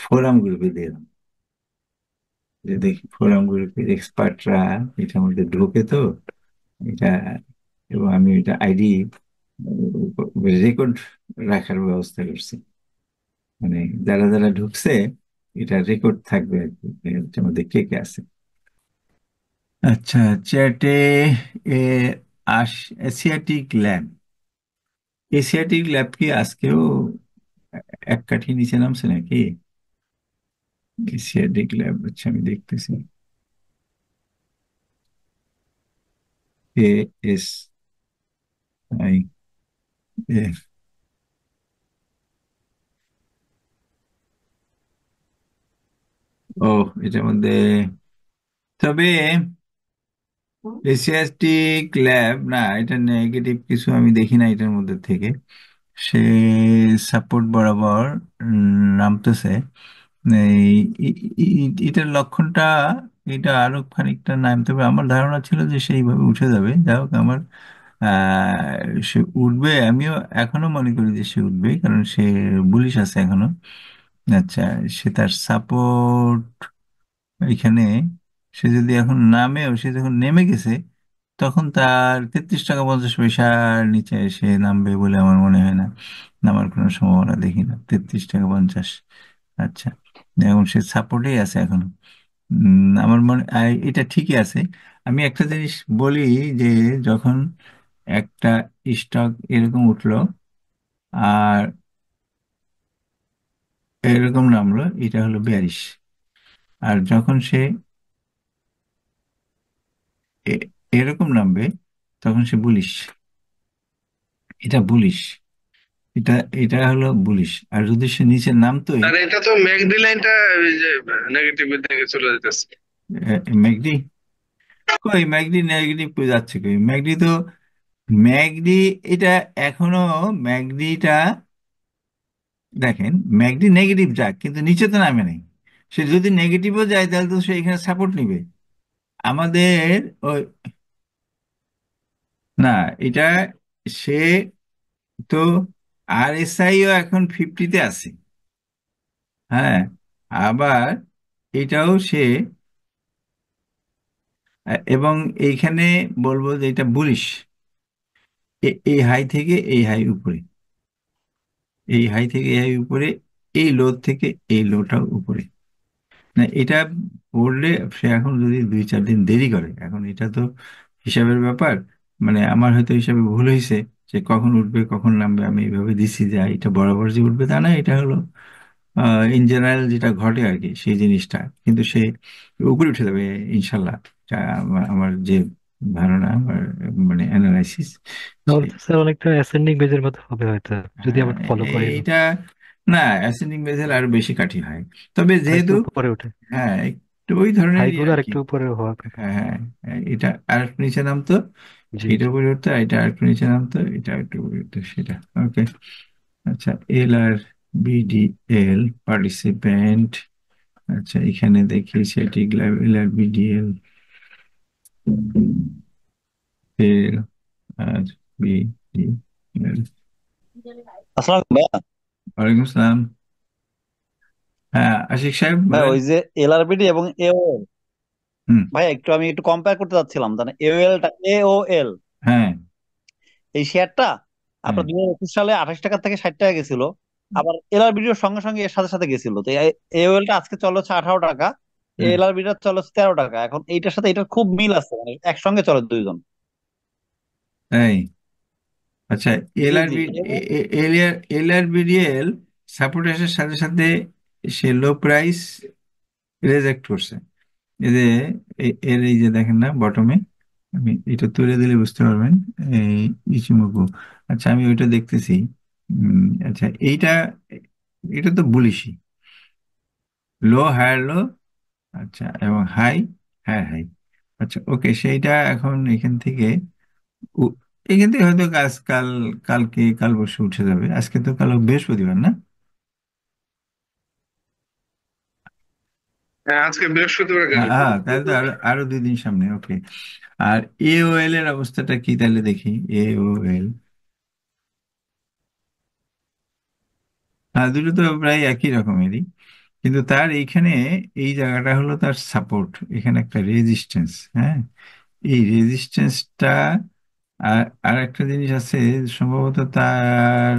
ফোরাম গ্রুপে দিলাম, যে দেখি ফোরাম গ্রুপের এক্সপার্টরা এটার মধ্যে ঢোকে তো, এটা, এবং আমি এটা আইডি রেকর্ড রাখার ব্যবস্থা করছি। মানে যারা যারা ঢুকছে এটা রেকর্ড থাকবে আর কি, এটার মধ্যে কে কে আছে। আচ্ছা, চ্যাটে এ এশিয়াটিক ল্যাব, এশিয়াটিক ল্যাব কি আজকেও এক কাঠি নিচে নামছে নাকি? এশিয়াটিক ল্যাব, আচ্ছা আমি দেখতেছি। এস আই এ, ও এটার মধ্যে, তবে এশিয়াটিক ল্যাব না, এটা নেগেটিভ কিছু আমি দেখি না এটার মধ্যে থেকে। সে সাপোর্ট বরাবর নামতেছে। এই এটার লক্ষণটা, এটা আরো খানিকটা নামতে হবে। আমার ধারণা ছিল যে সেইভাবে উঠে যাবে, যাই হোক আমার সে উঠবে, আমিও এখনো মনে করি যে সে উঠবে, কারণ সে বুলিশ আছে এখনো। আচ্ছা, সে তার সাপোর্ট এখানে, সে যদি এখন নামেও, সে যখন নেমে গেছে তখন তার 33 টাকা 50 পয়সার নিচে এসে নামবে বলে আমার মনে হয় না। নামার কোনো সম্ভাবনা দেখি না 33 টাকা 50। আচ্ছা, এখন সে সাপোর্টেই আছে এখন। আমার মনে এটা ঠিকই আছে। আমি একটা জিনিস বলি, যে যখন একটা স্টক এরকম উঠলো আর এরকম নামলো, এটা হলো বেয়ারিশ। আর যখন সে এ- এরকম নামবে তখন সে বুলিশ। এটা বুলিশ, এটা এটা হলো বুলিশ। আর যদি সে নিচে নামতোই, আর এটা তো ম্যাকডি লাইনটা ওই যে নেগেটিভের দিকে চলে যেতেছে। ম্যাকডি, কই ম্যাকডি নেগেটিভ কই যাচ্ছে, কই ম্যাকডি তো, ম্যাকডি এটা এখনো, ম্যাকডিটা দেখেন, ম্যাকডি নেগেটিভ যাক কিন্তু নিচে তো নামে নাই। সে যদি নেগেটিভও যায় তাহলে তো সে এখানে সাপোর্ট নিবে আমাদের ওই, না এটা, সে তো আর এস আইও এখন 50-তে আছে। হ্যাঁ, আবার এটাও সে, এবং এইখানে বলবো যে এটা বুলিশ। এই হাই থেকে এই হাই উপরে, এই হাই থেকে এই হাই উপরে, এই লো থেকে এই লোটাও উপরে। না এটা পড়লে, সে এখন যদি 2-4 দিন দেরি করে, এখন এটা তো হিসাবের ব্যাপার। মানে আমার হয়তো হিসাবে ভুল হয়েছে, যে কখন উঠবে কখন নামবে আমি এইভাবে দিছি, যে এটা বরাবর যে উঠবে তা না, এটা হলো ইন জেনারেল যেটা ঘটে আর কি, সেই জিনিসটা কিন্তু সে উপরে উঠে যাবে ইনশাল্লাহ। এটা আমার যে ধারণা, আমার মানে অ্যানালাইসিস। তাহলে তো স্যার অনেকটা অ্যাসেন্ডিং বেজের মতো হবে হয়তো, যদি হ্যাঁ, আবার ফলো করে এগুলো। এইটা না, অ্যাসেন্ডিং বেসেল আরো বেশি কাঠি হয়, তবে আর একটু যেহেতু, উপরে ওঠে, হ্যাঁ একটু ওই ধরনেরই হাইগুলো আর আর কি। একটু উপরে হওয়ার কথা। হ্যাঁ হ্যাঁ হ্যাঁ, এটা আর একটু নিচে নামতো, জি এটা জি। উপরে উঠতো, এটা আর একটু নিচে নামতো, এটা আর একটু উপরে উঠতো, সেটা ওকে। আচ্ছা, এল আর বিডিএল পার্টিসিপেন্ট, আচ্ছা এখানে দেখি সেটি এল আর বিডিএল, এল আর বিডিএল। আসসালাম ভাইয়া। ওয়ালাইকুম আসসালাম। হ্যাঁ আশিক সাহেব ভাই বলেন। ওই যে এলআরবিডি এবং এওএল, হুম। ভাই আমি একটু কম্পেয়ার করতে চাচ্ছিলাম, জানেন এওএলটা এওএল হ্যাঁ এই শেয়ারটা হ্যাঁ। আপনার 2021 সালে 28 টাকা থেকে 60 টাকা গেছিল, আবার এলআরবিডির সঙ্গে সঙ্গে এর সাথে সাথে গেছিল। তো এওএলটা আজকে চলে হচ্ছে 18 টাকা, হ্যাঁ, এলআরবিটা চলে হচ্ছে 13 টাকা। এখন এইটার সাথে এটার খুব মিল আছে, মানে একসঙ্গে চলে দুইজন। তাই? আচ্ছা, জি জি। এলআরবি, এলআরবিডিএল সাপোর্ট আসার সাথে সাথে সে লো প্রাইস রেজেক্ট করছে। এই যে এর এই যে দেখেন না বটমে, আমি এটা তুলে দিলে বুঝতে পারবেন। এই ইচিমুকু, আচ্ছা আমি ওইটা দেখতেছি। আচ্ছা এইটা, এটা তো বুলিশি, লো হায়ার লো, আচ্ছা এবং হাই হায়ার হাই। আচ্ছা ওকে, সেইটা এখন এখান থেকে উ- এখান থেকে হয়তো কালকে কাল পরশু উঠে যাবে। আজকে তো কাল বৃহস্পতিবার না? হ্যাঁ, আজকে বৃহস্পতিবার গেল। হ্যাঁ তাহলে তো আরো আরো 2 দিন সামনে, ওকে। আর এওএল এর অবস্থাটা কি তাহলে দেখি। এওএল, হ্যাঁ দুটো তো প্রায় একই রকমেরই, কিন্তু তার এইখানে এই জায়গাটা হলো তার সাপোর্ট, এখানে একটা রেজিস্ট্যান্স। হ্যাঁ, এই রেজিস্ট্যান্সটা, আর আর একটা জিনিস আছে, সম্ভবত তার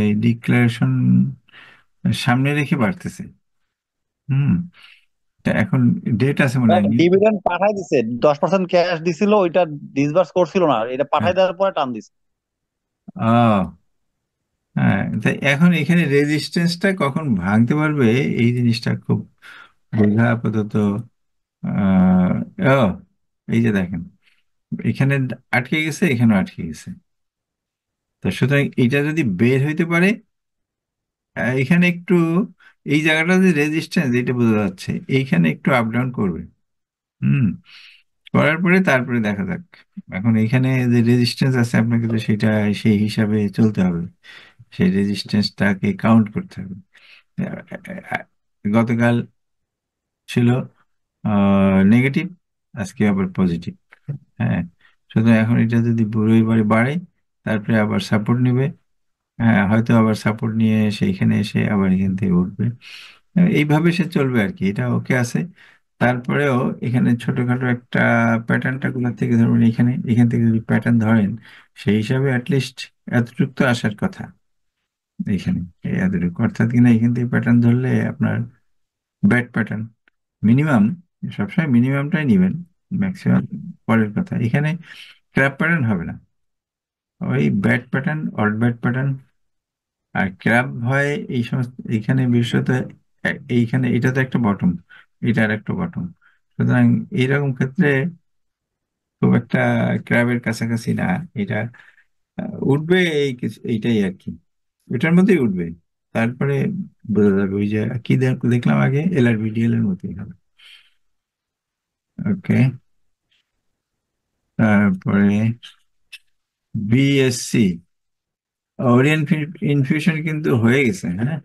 এই ডিক্লারেশন সামনে রেখে বাড়তেছে। হুম, তা এখন ডেট আছে মনে হয় ডিভিডেন্ড পাঠাই দিছে, 10% ক্যাশ দিছিল, ওইটা ডিসবার্স করছিল না, এটা হ্যাঁ। পাঠাই দেওয়ার পরে টান দিছে। ও হ্যাঁ, তাই এখন এখানে রেজিস্ট্যান্সটা কখন ভাঙতে পারবে এই জিনিসটা খুব বোঝা আপাতত। আহ, ও, এই যে দেখেন, এখানে আটকে গেছে, এখানেও আটকে গেছে। তো সুতরাং এটা যদি বের হইতে পারে, এখানে একটু, এই জায়গাটা যে রেজিস্ট্যান্স এটা বোঝা যাচ্ছে, এইখানে একটু আপ ডাউন করবে। হুম, করার পরে তারপরে দেখা যাক। এখন এখানে যে রেজিস্ট্যান্স আছে আপনাকে তো সেটা সেই হিসাবে চলতে হবে, সেই রেজিস্ট্যান্সটাকে কাউন্ট করতে হবে। গতকাল ছিল নেগেটিভ, আজকে আবার পজিটিভ। হ্যাঁ, সুতরাং এখন এটা যদি রবিবারে বাড়ে, তারপরে আবার সাপোর্ট নেবে। হ্যাঁ, হয়তো আবার সাপোর্ট নিয়ে সেইখানে এসে আবার এখান থেকে উঠবে। এইভাবে সে চলবে আর কি, এটা ওকে আছে। তারপরেও এখানে ছোটখাটো একটা প্যাটার্নটা কোথা থেকে ধরবেন, এখান থেকে যদি প্যাটার্ন ধরেন, সেই হিসাবে অ্যাটলিস্ট এতটুকু তো আসার কথা এইখানে, এই এতটুকু অর্থাৎ কিনা এখান থেকে প্যাটার্ন ধরলে আপনার ব্যাট প্যাটার্ন মিনিমাম, সবসময় মিনিমামটাই নেবেন, ম্যাক্সিমাম পরের কথা। এখানে ক্র্যাপ প্যাটার্ন হবে না, ওই bat pattern, odd bat pattern. আর ক্র্যাপ হয় এই সমস্ত, এইখানে বিশেষত এইখানে এটা তো একটা বটম, এটা আর একটা বটম। সুতরাং এইরকম ক্ষেত্রে খুব একটা ক্র্যাবের কাছাকাছি না এটা। উঠবে এই কিছু, এইটাই আর কি, এটার মধ্যেই উঠবে। তারপরে বোঝা যাবে, ওই যে কি দেখলাম আগে, LRVDL এর মতোই হবে। ওকে, তারপরে BSC, ওরিয়েন্ট ইনফিউশন কিন্তু হয়ে গেছে, হ্যাঁ।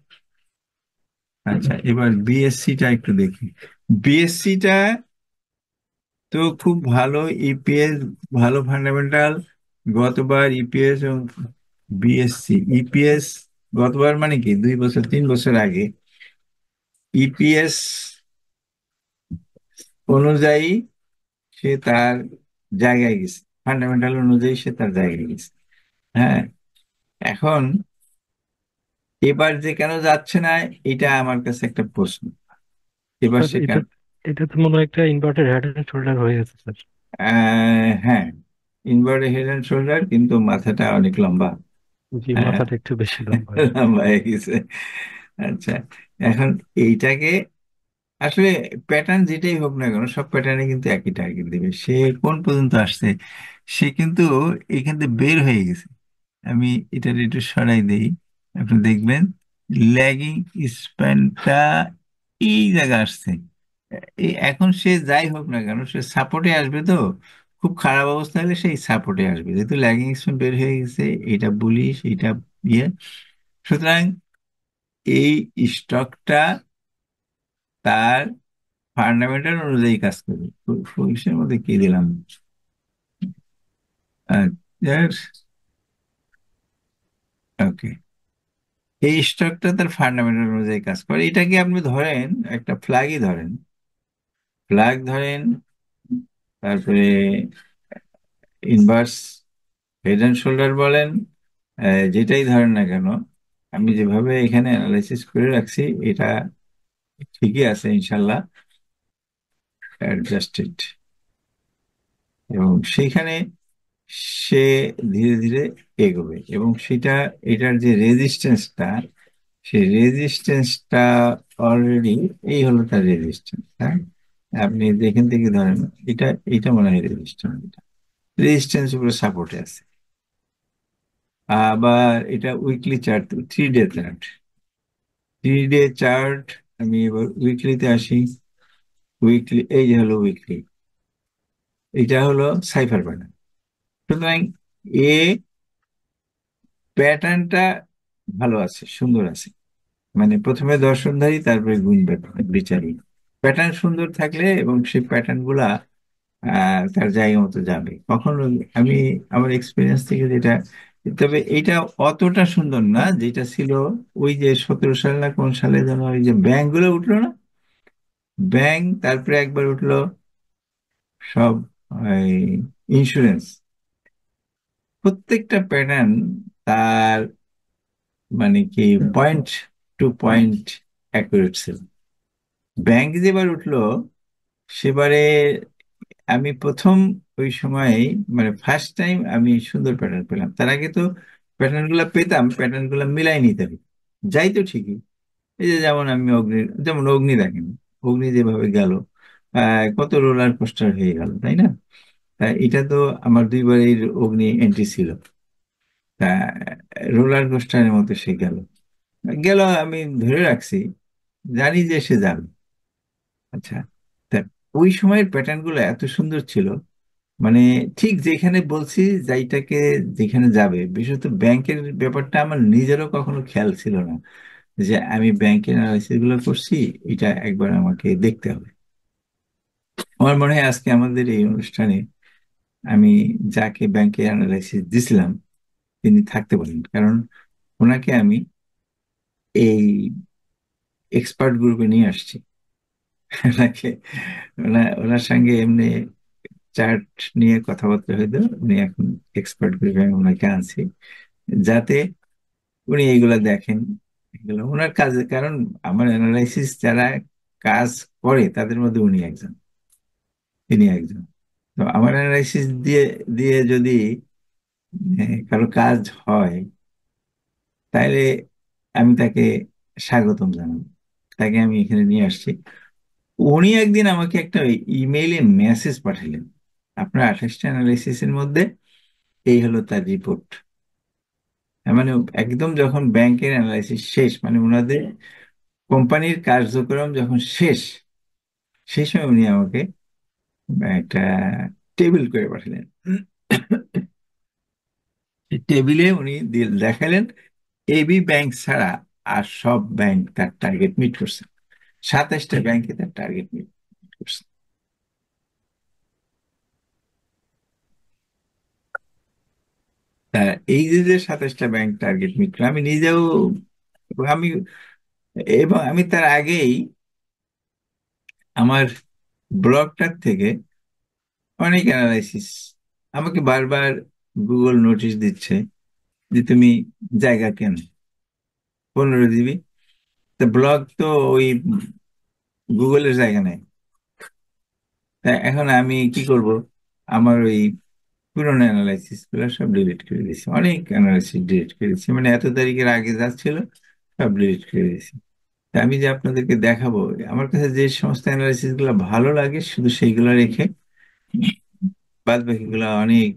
আচ্ছা, এবার BSCটা একটু দেখি। BSCটা তো খুব ভালো ইপিএস, ভালো ফান্ডামেন্টাল। গতবার ইপিএস এবং ইপিএস, গতবার মানে কি 2 বছর 3 বছর আগে ইপিএস অনুযায়ী সে তার জায়গায় গেছে, ফান্ডামেন্টাল অনুযায়ী সে তার জায়গায় গেছে। হ্যাঁ, এখন এবার যে কেন যাচ্ছে না, এটা আমার কাছে একটা প্রশ্ন। এবার স্যার সে এটা কেন, এটা তো মনে হয় একটা ইনভার্টেড হেড এন্ড শোল্ডার হয়ে গেছে স্যার। হ্যাঁ, ইনভার্টেড হেড অ্যান্ড শোল্ডার, কিন্তু মাথাটা অনেক লম্বা। জি, হ্যাঁ, মাথাটা একটু বেশি লম্বা আর কি। লম্বা হয়ে গেছে। আচ্ছা, এখন এইটাকে আসলে প্যাটার্ন যেটাই হোক না কেন, সব প্যাটার্নে কিন্তু একই টার্গেট দেবে। সে কোন পর্যন্ত আসছে, সে কিন্তু এখান থেকে বের হয়ে গেছে। আমি এটা একটু সরাই দেই, আপনি দেখবেন ল্যাগিং স্প্যানটা এই জায়গা আসছে। এখন সে যাই হোক না কেন, সে সাপোর্টে আসবে তো। খুব খারাপ অবস্থা হলে সেই সাপোর্টে আসবে, যেহেতু ল্যাগিং স্প্যান বের হয়ে গেছে, এটা বুলিশ, এটা ইয়ে। সুতরাং এই স্টকটা তার ফান্ডামেন্টাল অনুযায়ী কাজ করবে। ফুলসের মধ্যে কি দিলাম, ওকে, এই স্টকটা তার ফান্ডামেন্টাল অনুযায়ী কাজ করে। এটাকে আপনি ধরেন একটা ফ্ল্যাগই ধরেন, ফ্ল্যাগ ধরেন, তারপরে ইনভার্স হেড অ্যান্ড শোল্ডার বলেন, যেটাই ধরেন না কেন, আমি যেভাবে এখানে অ্যানালাইসিস করে রাখছি এটা ঠিকই আছে ইনশাল্লাহ, অ্যাডজাস্টেড। এবং সেইখানে সে ধীরে ধীরে এগোবে, এবং সেটা, এটার যে রেজিস্ট্যান্সটা, সেই রেজিস্ট্যান্সটা অলরেডি, এই হলো তার রেজিস্ট্যান্স, হ্যাঁ। আপনি যেখান থেকে ধরেন, এটা এটা মনে হয় রেজিস্ট্যান্স, এটা রেজিস্ট্যান্স উপরে সাপোর্টে আছে। আবার এটা weekly chart, 3 day chart, 3 day chart. আমি এবার উইকলিতে আসি। উইকলি, এই যে হলো উইকলি, এটা হলো সাইফার প্যাটার্ন। সুতরাং এ প্যাটার্নটা ভালো আছে, সুন্দর আছে। মানে প্রথমে দর্শনধারী, তারপরে গুণ বিচারী। প্যাটার্ন সুন্দর থাকলে এবং সেই প্যাটার্ন গুলা তার জায়গা মতো যাবে কখনো। আমি আমার এক্সপিরিয়েন্স থেকে যেটা, তবে এটা অতটা সুন্দর না যেটা ছিল ওই যে 17 সাল না কোন সালে যেন ওই যে ব্যাংক গুলো উঠলো না, ব্যাংক, তারপরে একবার উঠলো সব ইন্স্যুরেন্স, প্রত্যেকটা প্যাটার্ন তার মানে কি পয়েন্ট টু পয়েন্ট অ্যাকুরেট ছিল। ব্যাংক যেবার উঠলো, সেবারে আমি প্রথম ওই সময়, মানে ফার্স্ট টাইম আমি সুন্দর প্যাটার্ন পেলাম। তার আগে তো প্যাটার্ন গুলা পেতাম, প্যাটার্ন গুলা মিলাই নিতে হবে। যাই তো ঠিকই, এই যে যেমন আমি যেমন অগ্নি দেখেন, অগ্নি যেভাবে গেল, কত রোলার কোস্টার হয়ে গেল, তাই না? এটা তো আমার 2 বারের অগ্নি এন্ট্রি ছিল। তা রোলার কোস্টারের মতো সে গেল গেল, আমি ধরে রাখছি, জানি যে সে যাবে। আচ্ছা, তা ওই সময়ের প্যাটার্ন গুলো এত সুন্দর ছিল, মানে ঠিক যেখানে বলছি যাইটাকে, যেখানে যাবে। বিশেষত ব্যাংকের ব্যাপারটা আমার নিজেরও কখনো খেয়াল ছিল না যে আমি ব্যাংকের অ্যানালাইসিস গুলো করছি, এটা একবার আমাকে দেখতে হবে। আমার মনে হয় আজকে আমাদের এই অনুষ্ঠানে আমি যাকে ব্যাংকের অ্যানালাইসিস দিছিলাম তিনি থাকতে পারেন, কারণ ওনাকে আমি এই এক্সপার্ট গ্রুপে নিয়ে আসছি। ওনাকে, ওনার সঙ্গে এমনি চার্ট নিয়ে কথাবার্তা হইতো, উনি এখন এক্সপার্ট গ্রুপে আমি ওনাকে আনছি, যাতে উনি এইগুলা দেখেন। এগুলো ওনার কাজে, কারণ আমার অ্যানালাইসিস যারা কাজ করে তাদের মধ্যে উনি একজন, তিনি একজন। তো আমার অ্যানালাইসিস দিয়ে দিয়ে যদি কারো কাজ হয়, তাহলে আমি তাকে স্বাগতম জানাবো, তাকে আমি এখানে নিয়ে আসছি। উনি একদিন আমাকে একটা ইমেইলে মেসেজ পাঠালেন, আপনার 28টা অ্যানালাইসিসের মধ্যে এই হলো তার রিপোর্ট। মানে একদম যখন ব্যাংকের অ্যানালাইসিস শেষ, মানে ওনাদের কোম্পানির কার্যক্রম যখন শেষ, সেই সময় উনি আমাকে একটা টেবিল করে পাঠালেন। এই টেবিলে উনি দেখালেন এবি ব্যাংক ছাড়া আর সব ব্যাংক তার টার্গেট মিট করছে, 27টা ব্যাংকে তার টার্গেট মিট করছে। তা এই যে 27টা ব্যাংক টার্গেট মিট করে, আমি নিজেও, আমি, এবং আমি তার আগেই আমার ব্লগটার থেকে অনেক অ্যানালাইসিস, আমাকে বারবার গুগল নোটিশ দিচ্ছে যে তুমি জায়গা কেন 15 জিবি। তা ব্লগ তো ওই গুগলের জায়গা নেই। তা এখন আমি কি করব? আমার ওই পুরোনো অ্যানালাইসিস গুলো সব ডিলিট করে দিয়েছি, অনেক অ্যানালাইসিস ডিলিট করে দিয়েছি, মানে এত তারিখের আগে যা ছিল সব ডিলিট করে দিয়েছি। তা আমি যে আপনাদেরকে দেখাবো, আমার কাছে যে সমস্ত অ্যানালাইসিস গুলো ভালো লাগে শুধু সেইগুলো রেখে বাদ বাকিগুলো অনেক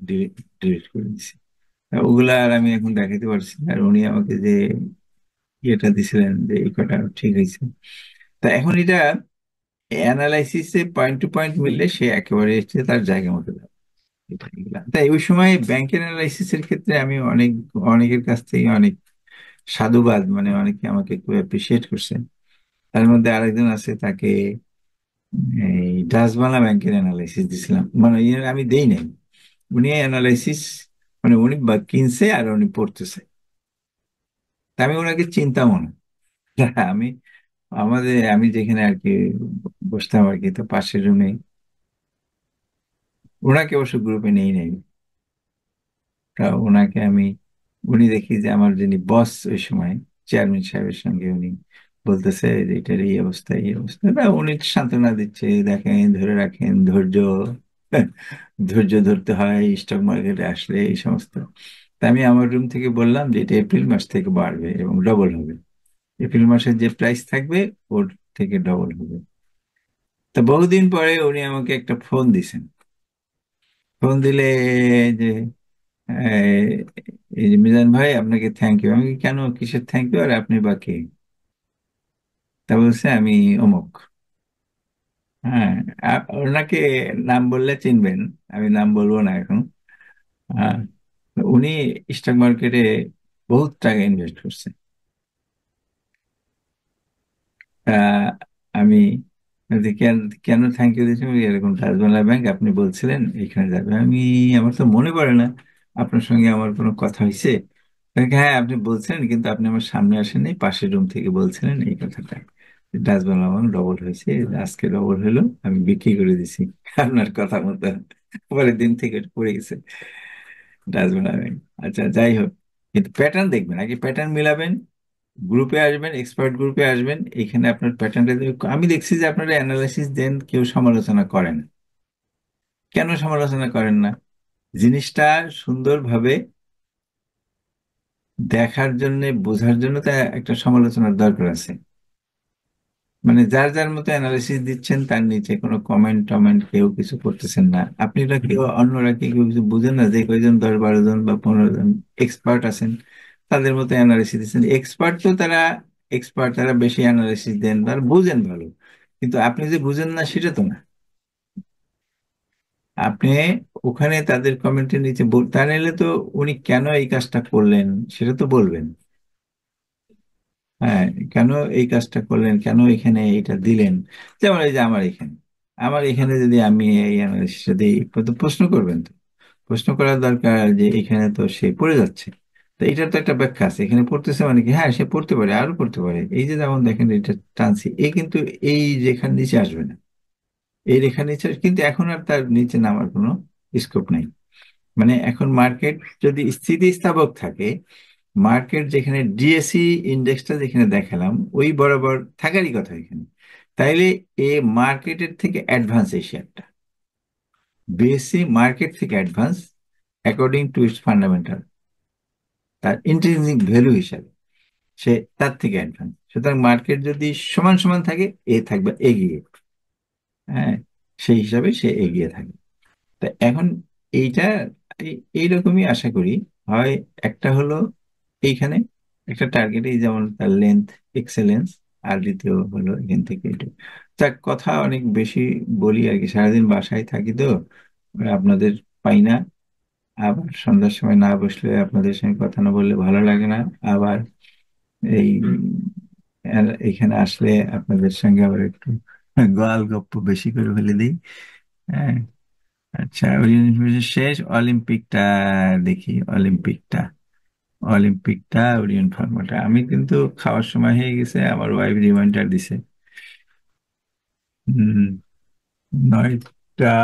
ডিলিট করে দিয়েছি। তা ওগুলা আর আমি এখন দেখাতে পারছি না। আর উনি আমাকে যে ইয়েটা দিছিলেন যে এই কটা ঠিক হয়েছে, তা এখন এটা অ্যানালাইসিসে পয়েন্ট টু পয়েন্ট মিললে সে একেবারে এসে তার জায়গা মতো যাবে। এগুলা তাই ওই সময় ব্যাংকের অ্যানালাইসিসের ক্ষেত্রে আমি অনেকের কাছ থেকে অনেক সাধুবাদ, মানে অনেকে আমাকে খুব অ্যাপ্রিসিয়েট করছে। তার মধ্যে আরেকজন আছে, তাকে এই ডাচবাংলা ব্যাংকের অ্যানালাইসিস দিছিলাম, মানে আমি দেই নাই, উনি অ্যানালাইসিস, মানে উনি কিনছে আর উনি পড়তেছে। তা আমি ওনাকে চিন্তাও না। আমি আমি যেখানে আর কি বসতাম আর কি, তো পাশের রুমে, ওনাকে অবশ্য গ্রুপে নেই নাই। তা ওনাকে আমি, উনি দেখি যে আমার যিনি বস ওই সময়, চেয়ারম্যান সাহেবের সঙ্গে উনি বলতেছে যে এটার এই অবস্থা, এই অবস্থা, তা উনি সান্ত্বনা দিচ্ছে, দেখেন ধরে রাখেন ধৈর্য, ধৈর্য ধরতে হয় স্টক মার্কেটে আসলে এই সমস্ত। তা আমি আমার রুম থেকে বললাম যে এটা এপ্রিল মাস থেকে বাড়বে এবং ডবল হবে, এপ্রিল মাসের যে প্রাইস থাকবে ওর থেকে ডবল হবে। তা বহুদিন পরে উনি আমাকে একটা ফোন দিছেন। ফোন দিলে যে এই এই যে মিজান ভাই আপনাকে থ্যাংক ইউ। আমি কি, কেন, কিসের থ্যাংক ইউ, আর আপনি বা কে? তা বলছে আমি অমুক। হ্যাঁ, ওনাকে নাম বললে চিনবেন, আমি নাম বলবো না এখন। হ্যাঁ, উনি স্টক মার্কেটে বহুত টাকা ইনভেস্ট করছে। তা আমি বলছি, কেন, কেন থ্যাংক ইউ দিচ্ছি? বলি, এরকম ডাচবাংলা ব্যাংক আপনি বলছিলেন এখানে যাবে, আমার তো মনে পড়ে না আপনার সঙ্গে আমার কোনো কথা হয়েছে। হ্যাঁ আপনি বলছিলেন, কিন্তু আপনি আমার সামনে আসেননি, পাশের রুম থেকে বলছিলেন এই কথাটা, ডাচবাংলা ব্যাংক ডবল হয়েছে, আজকে ডবল হলো, আমি বিক্রি করে দিছি আপনার কথা মতো। পরের দিন থেকে পড়ে গেছে ডাচবাংলা ব্যাংক। আচ্ছা যাই হোক, কিন্তু প্যাটার্ন দেখবেন, আগে প্যাটার্ন মিলাবেন, গ্রুপে আসবেন, এক্সপার্ট গ্রুপে আসবেন, এখানে আপনার প্যাটার্নটা আমি দেখছি যে আপনারা অ্যানালাইসিস দেন, কেউ সমালোচনা করেন। কেন সমালোচনা করেন না? জিনিসটা সুন্দরভাবে দেখার জন্য, বোঝার জন্য তো একটা সমালোচনার দরকার আছে। মানে যার যার মতো অ্যানালিসিস দিচ্ছেন, তার নিচে কোনো কমেন্ট টমেন্ট কেউ কিছু করতেছেন না। আপনিরা কেউ, অন্যরা কি কেউ কিছু বুঝেন না? যে কয়জন 10-12 জন বা 15 জন এক্সপার্ট আছেন, তাদের মতো অ্যানালিসিস দিচ্ছেন। এক্সপার্ট তো তারা এক্সপার্ট, তারা বেশি অ্যানালিসিস দেন, তারা বুঝেন ভালো। কিন্তু আপনি যে বুঝেন না সেটা তো না। আপনি ওখানে তাদের কমেন্টের নিচে তা নাহলে তো উনি কেন এই কাজটা করলেন সেটা তো বলবেন। হ্যাঁ, কেন এই কাজটা করলেন, কেন এখানে এটা দিলেন। যেমন এই যে আমার এখানে যদি আমি এই অ্যানালিসিসটা দিই, তো প্রশ্ন করবেন তো। প্রশ্ন করার দরকার যে এখানে তো সে পড়ে যাচ্ছে, তো এটার তো একটা ব্যাখ্যা আছে। এখানে পড়তেছে মানে কি, হ্যাঁ সে পড়তে পারে, আরো পড়তে পারে। এই যে যেমন দেখেন এটা টানছি, এই কিন্তু এই রেখার নিচে আসবে না। এই রেখার নিচে কিন্তু এখন আর তার নিচে নামার কোনো স্কোপ নাই। মানে এখন মার্কেট যদি স্থিতিস্থাপক থাকে, মার্কেট যেখানে ডিএসই ইন্ডেক্সটা যেখানে দেখালাম ওই বরাবর থাকারই কথা এখানে, তাইলে এ মার্কেটের থেকে অ্যাডভান্স এই শেয়ারটা, বিএসসি মার্কেট থেকে advance according to its fundamental, তার ইন্ট্রিনসিক ভ্যালু হিসাবে সে তার থেকে অ্যাডভান্স। সুতরাং মার্কেট যদি সমান সমান থাকে, এ থাকবে এগিয়ে। হ্যাঁ, সেই হিসাবে সে এগিয়ে থাকে। তা এখন এইটা এইরকমই আশা করি। হয় একটা হলো এইখানে একটা টার্গেট, এই যেমন তার লেন্থ এক্সেলেন্স, আর দ্বিতীয় হলো এখান থেকে এটা। যাক, কথা অনেক বেশি বলি আর কি, সারাদিন বাসায় থাকি তো আপনাদের পাই না। আবার সন্ধ্যার সময় না বসলে, আপনাদের সঙ্গে কথা না বললে ভালো লাগে না। আবার এই এখানে আসলে আপনাদের সঙ্গে আবার একটু গোয়াল গপ্প বেশি করে ফেলে দিই। হ্যাঁ, আচ্ছা, ওই জিনিস শেষ। অলিম্পিকটা দেখি, অলিম্পিকটা ওরিয়ন ফার্মাটা। আমি কিন্তু খাওয়ার সময় হয়ে গেছে, আমার ওয়াইফ রিমাইন্ডার দিছে। হম, 9টা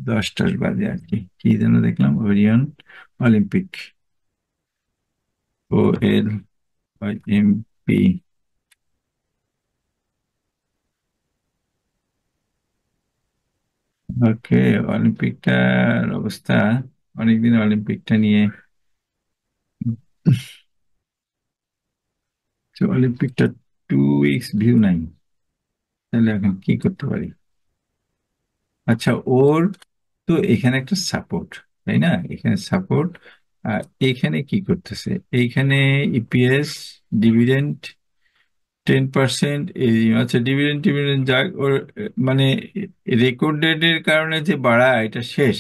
10 বাজে আর কি। কি যেন দেখলাম, ওরিয়ন অলিম্পিক, OLIMP। ওকে, অলিম্পিকটার অবস্থা, অনেকদিন অলিম্পিকটা নিয়ে। অলিম্পিকটা 2 উইকস ভিউ নাই, তাহলে এখন কি করতে পারি? আচ্ছা, ওর তো এখানে একটা সাপোর্ট, তাই না? এখানে সাপোর্ট। আর এখানে কি করতেছে? এইখানে ইপিএস, ডিভিডেন্ড 10%। এই আচ্ছা, ডিভিডেন্ড টিভিডেন্ড যাক ওর, মানে রেকর্ড ডেটের কারণে যে বাড়া, এটা শেষ।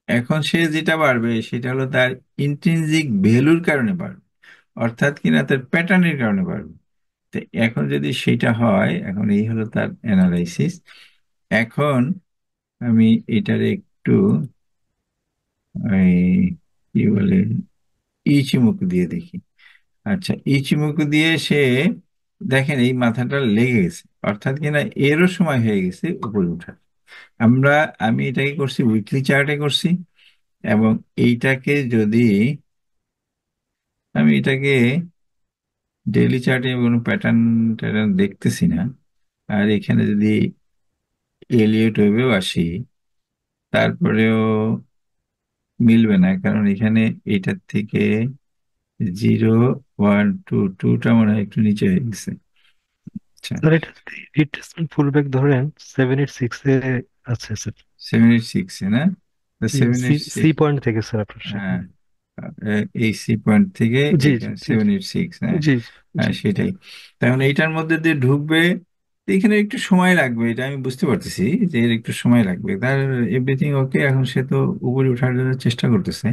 এখন সে যেটা বাড়বে সেটা হলো তার ইন্ট্রিনজিক ভ্যালুর কারণে বাড়বে, অর্থাৎ কিনা তার প্যাটার্নের কারণে বাড়বে। তো এখন যদি সেটা হয়, এখন এই হলো তার অ্যানালাইসিস। এখন আমি এটার একটু এই কি বলে, ইচিমুক দিয়ে দেখি। আচ্ছা, ইচিমুক দিয়ে সে, দেখেন এই মাথাটা লেগে গেছে, অর্থাৎ কিনা এরও সময় হয়ে গেছে উপরে ওঠার। আমরা, আমি এটাকে করছি উইকলি চার্টে করছি, এবং এইটাকে যদি আমি এটাকে ডেইলি চার্টে কোনো প্যাটার্ন ট্যাটার্ন দেখতেছি না। আর এখানে যদি এলিয়ট ওয়েভেও আসি, তারপরেও মিলবে না, কারণ এখানে এইটার থেকে 0 1 2 2টা মনে হয় একটু নিচে হয়ে গেছে। আচ্ছা, স্যার এটা যদি রিট্রেসমেন্ট পুলব্যাক ধরেন 786 এ আছে স্যার। 786 না? জি, seven C eight C six point থেকে স্যার আপনার হ্যাঁ, এই সি পয়েন্ট থেকে জি জি এখানে জি 786, হ্যাঁ। জি জি হ্যাঁ, সেটাই। তখন এইটার মধ্যে দিয়ে ঢুকবে, তো এখানে একটু সময় লাগবে, এটা আমি বুঝতে পারতেছি যে এর একটু সময় লাগবে। তার এভরিথিং ওকে, এখন সে তো উপরে ওঠার জন্য চেষ্টা করতেছে।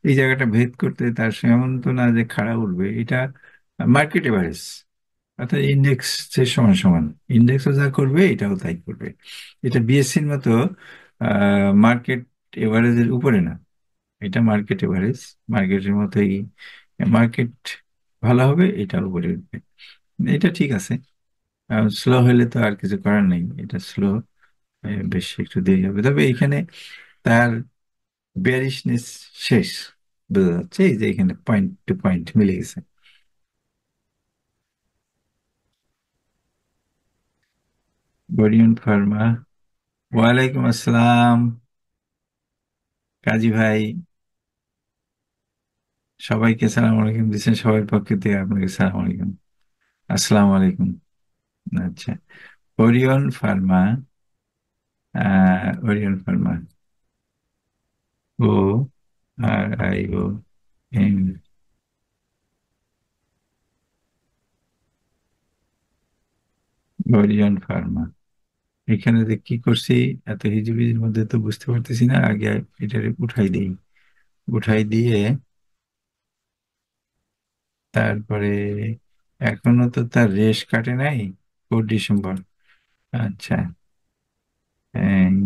এই জায়গাটা ভেদ করতে তার এমন তো না যে খাড়া উঠবে এটা। মার্কেট এভারেজ, অর্থাৎ ইন্ডেক্স সমান সমান, ইন্ডেক্সও যা করবে এটাও তাই করবে। এটা বিএসসির মতো মার্কেট এভারেজের উপরে না, এটা মার্কেট এভারেজ। মার্কেটের মতোই, মার্কেট ভালো হবে, এটা উপরে উঠবে। এটা ঠিক আছে। স্লো হলে তো আর কিছু করার নেই, এটা স্লো, বেশ একটু দেরি হবে। তবে এখানে তার বেয়ারিশনেস শেষ, বোঝা যাচ্ছে। এই যে এখানে পয়েন্ট টু পয়েন্ট মিলে গেছে। বরিয়ন ফার্মা, ওয়ালাইকুম আসসালাম কাজী ভাই। সবাইকে সালাম আলাইকুম দিচ্ছেন, সবার পক্ষে থেকে আপনাকে সালাম আলাইকুম। আসসালামু আলাইকুম। আচ্ছা, Orion Pharma, Orion Pharma, O R I O N, Orion Pharma. এখানে যে কি করছি, এত হিজিবিজির মধ্যে তো বুঝতে পারতেছি না। আগে এটারে উঠাই দিই, উঠাই দিয়ে তারপরে এখনো তো তার রেশ কাটে নাই, 4 ডিসেম্বর। আচ্ছা, এম,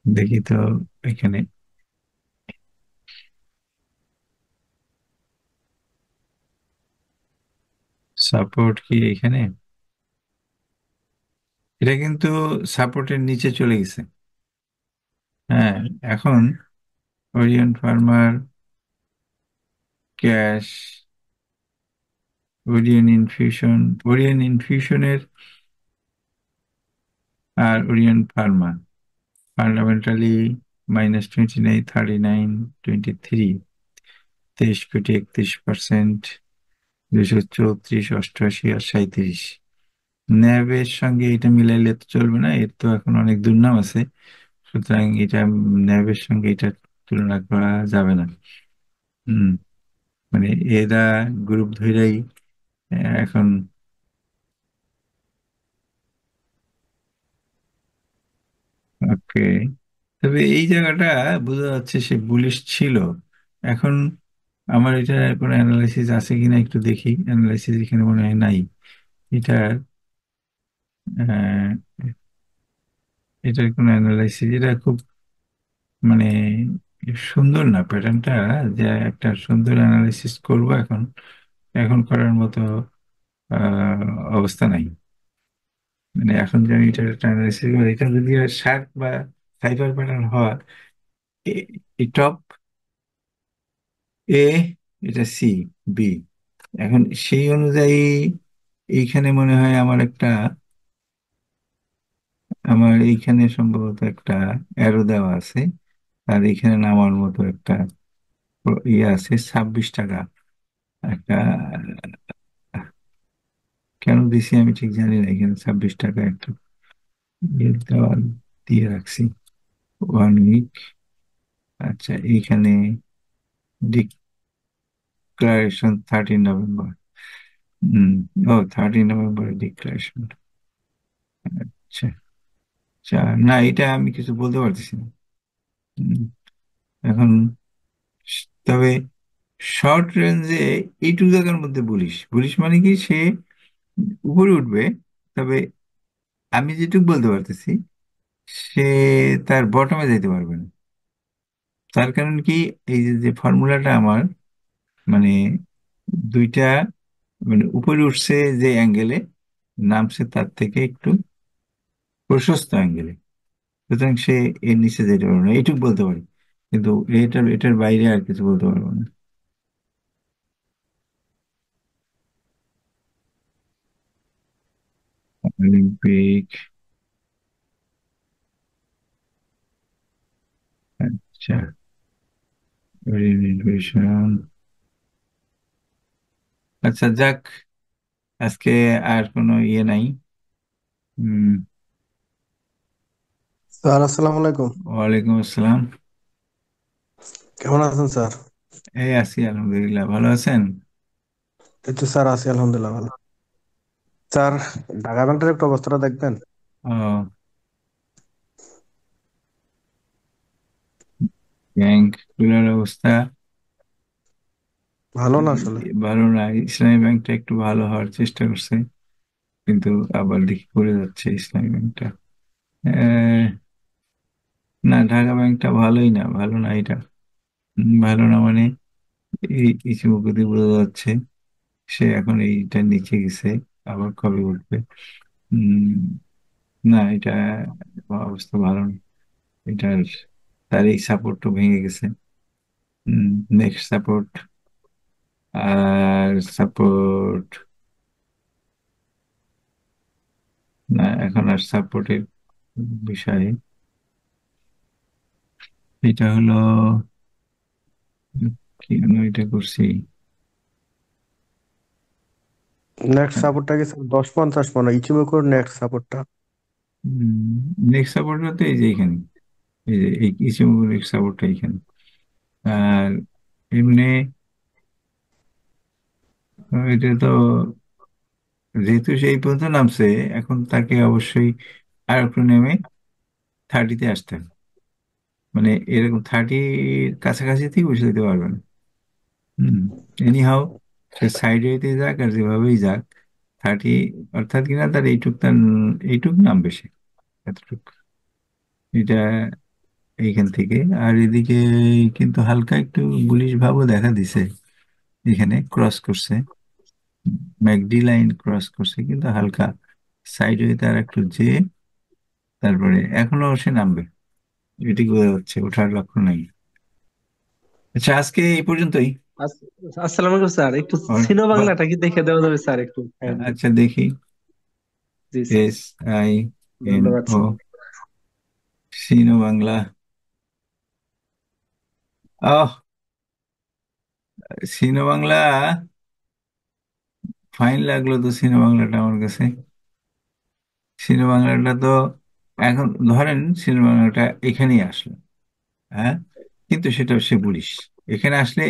দেখি তো এখানে সাপোর্ট কি এখানে, এটা কিন্তু সাপোর্টের নিচে চলে গেছে। হ্যাঁ, এখন ওরিয়ন ফার্মার, ক্যাশ, ওরিয়ন ইনফিউশন, ওরিয়ন ইনফিউশনের আর ওরিয়ন ফার্মা ফান্ডামেন্টালি -29, 39, 23, 23 কোটি 31%, 234, 88 আর 37। ন্যাবের সঙ্গে এটা মিলাইলে তো চলবে না, এর তো এখন অনেক দুর্নাম আছে। সুতরাং এটা ন্যাবের সঙ্গে এটা তুলনা করা যাবে না। হম, মানে এরা গ্রুপ ধরেই এখন। ওকে, তবে এই জায়গাটা বোঝা যাচ্ছে সে বুলিশ ছিল। এখন আমার এটা কোনো অ্যানালাইসিস আছে কিনা একটু দেখি, অ্যানালাইসিস এখানে মনে হয় নাই। এটা এটার কোনো অ্যানালাইসিস, এটা খুব মানে সুন্দর না প্যাটার্নটা, যে একটা সুন্দর অ্যানালাইসিস করব এখন, এখন করার মতো অবস্থা নাই। মানে এখন যে আমি এটা একটা অ্যানালাইসিস করি, এটা যদি শার্প বা সাইফার প্যাটার্ন হয়, টপ এ, এটা সি, বি, এখন সেই অনুযায়ী এইখানে মনে হয় আমার একটা, আমার এইখানে সম্ভবত একটা অ্যারো দেওয়া আছে, আর এখানে নামার মতো একটা ইয়ে আছে, 26 টাকা একটা। কেন দিছি আমি ঠিক জানি না, এখানে 26 টাকা একটা ইয়ে দেওয়া দিয়ে রাখছি, 1 উইক। আচ্ছা, এইখানে ডিক্লারেশন 13 নভেম্বর। হম, ও 13 নভেম্বরের ডিক্লারেশন। আচ্ছা, আচ্ছা, না এটা আমি কিছু বলতে পারতেছি না। হুম, এখন তবে শর্ট রেঞ্জে এইটুকু জায়গার মধ্যে বলিস, বলিস মানে কি সে উপরে উঠবে, তবে আমি যেটুকু বলতে পারতেছি সে তার বটমে যেতে পারবে না। তার কারণ কি, এই যে যে ফর্মুলাটা আমার, মানে দুইটা, মানে উপরে উঠছে যে অ্যাঙ্গেলে, নামছে তার থেকে একটু প্রশস্ত অ্যাঙ্গেলে, সুতরাং সে এর নিচে যেতে পারবে না, এইটুকু বলতে পারি। কিন্তু এটার বাইরে আর কিছু বলতে পারবো না। অলিম্পিক, আচ্ছা, নিউট্রিশন, আচ্ছা যাক, আজকে আর কোনো ইয়ে নাই। হুম, স্যার আসসালামু আলাইকুম। ওয়ালাইকুম আসসালাম। কেমন আছেন স্যার? এই আছি আলহামদুলিল্লাহ, ভালো আছেন? এই তো স্যার আছি আলহামদুলিল্লাহ ভালো। স্যার, ঢাকা ব্যাংকের একটু অবস্থাটা দেখবেন। ও, ব্যাংক গুলোর অবস্থা ভালো না আসলে। ভালো না। ইসলামী ব্যাংকটা একটু ভালো হওয়ার চেষ্টা করছে, কিন্তু আবার দেখি করে যাচ্ছে ইসলামী ব্যাংকটা। আহ, না, ঢাকা ব্যাংকটা ভালোই না, ভালো না এটা। ভালো না মানে এই কিছু মুখে বোঝা যাচ্ছে সে এখন এইটা নিচে গেছে, আবার কবে উঠবে। উম, না, এটা অবস্থা ভালো না এটার। তার এই সাপোর্টটা ভেঙে গেছে। নেক্সট সাপোর্ট, আর সাপোর্ট, না এখন আর সাপোর্টের বিষয়ে, এটা হলো কেন এটা করছি? নেট সাপোর্টটা কি স্যার 1050 মানে ইচিমোকোর নেট সাপোর্টটা? নেক্সট সাপোর্টটা তো এই যে এখানে, এই যে এই কিছু নেক্সট সাপোর্টটা এখানে। আর এমনি এটা তো যেহেতু সেই পর্যন্ত নামছে, এখন তাকে অবশ্যই আর একটু নেমে 30-তে আসতে হবে। মানে এরকম 30-র কাছাকাছি থেকে বসে দিতে পারবে না। এনি হাও, সে সাইড ওয়েতে যাক আর যেভাবেই যাক, 30 অর্থাৎ কিনা তার এইটুক নামবে সে, এতটুক। এটা এইখান থেকে। আর এদিকে কিন্তু হালকা একটু বুলিশ ভাবও দেখা দিছে, এখানে ক্রস করছে, ম্যাকডি লাইন ক্রস করছে, কিন্তু হালকা সাইড ওয়েতে আর একটু যে, তারপরে এখনো সে নামবে, এটি বোঝা যাচ্ছে, ওঠার লক্ষণ নাই। আচ্ছা, আজকে এই পর্যন্তই। আসসালামু আলাইকুম স্যার, একটু আর সিনো বাংলাটা কি দেখে দেওয়া যাবে স্যার একটু kindly? আচ্ছা, দেখি। জি স্যার, SINO, ধন্যবাদ স্যার। সিনো বাংলা। আহ, সিনো বাংলা, ফাইন লাগলো তো সিনো বাংলাটা আমার কাছে। সিনো বাংলাটা তো এখন ধরেন সিনো বাংলাটা এখানেই আসলো, হ্যাঁ, কিন্তু সেটা সে বলিস এখানে আসলে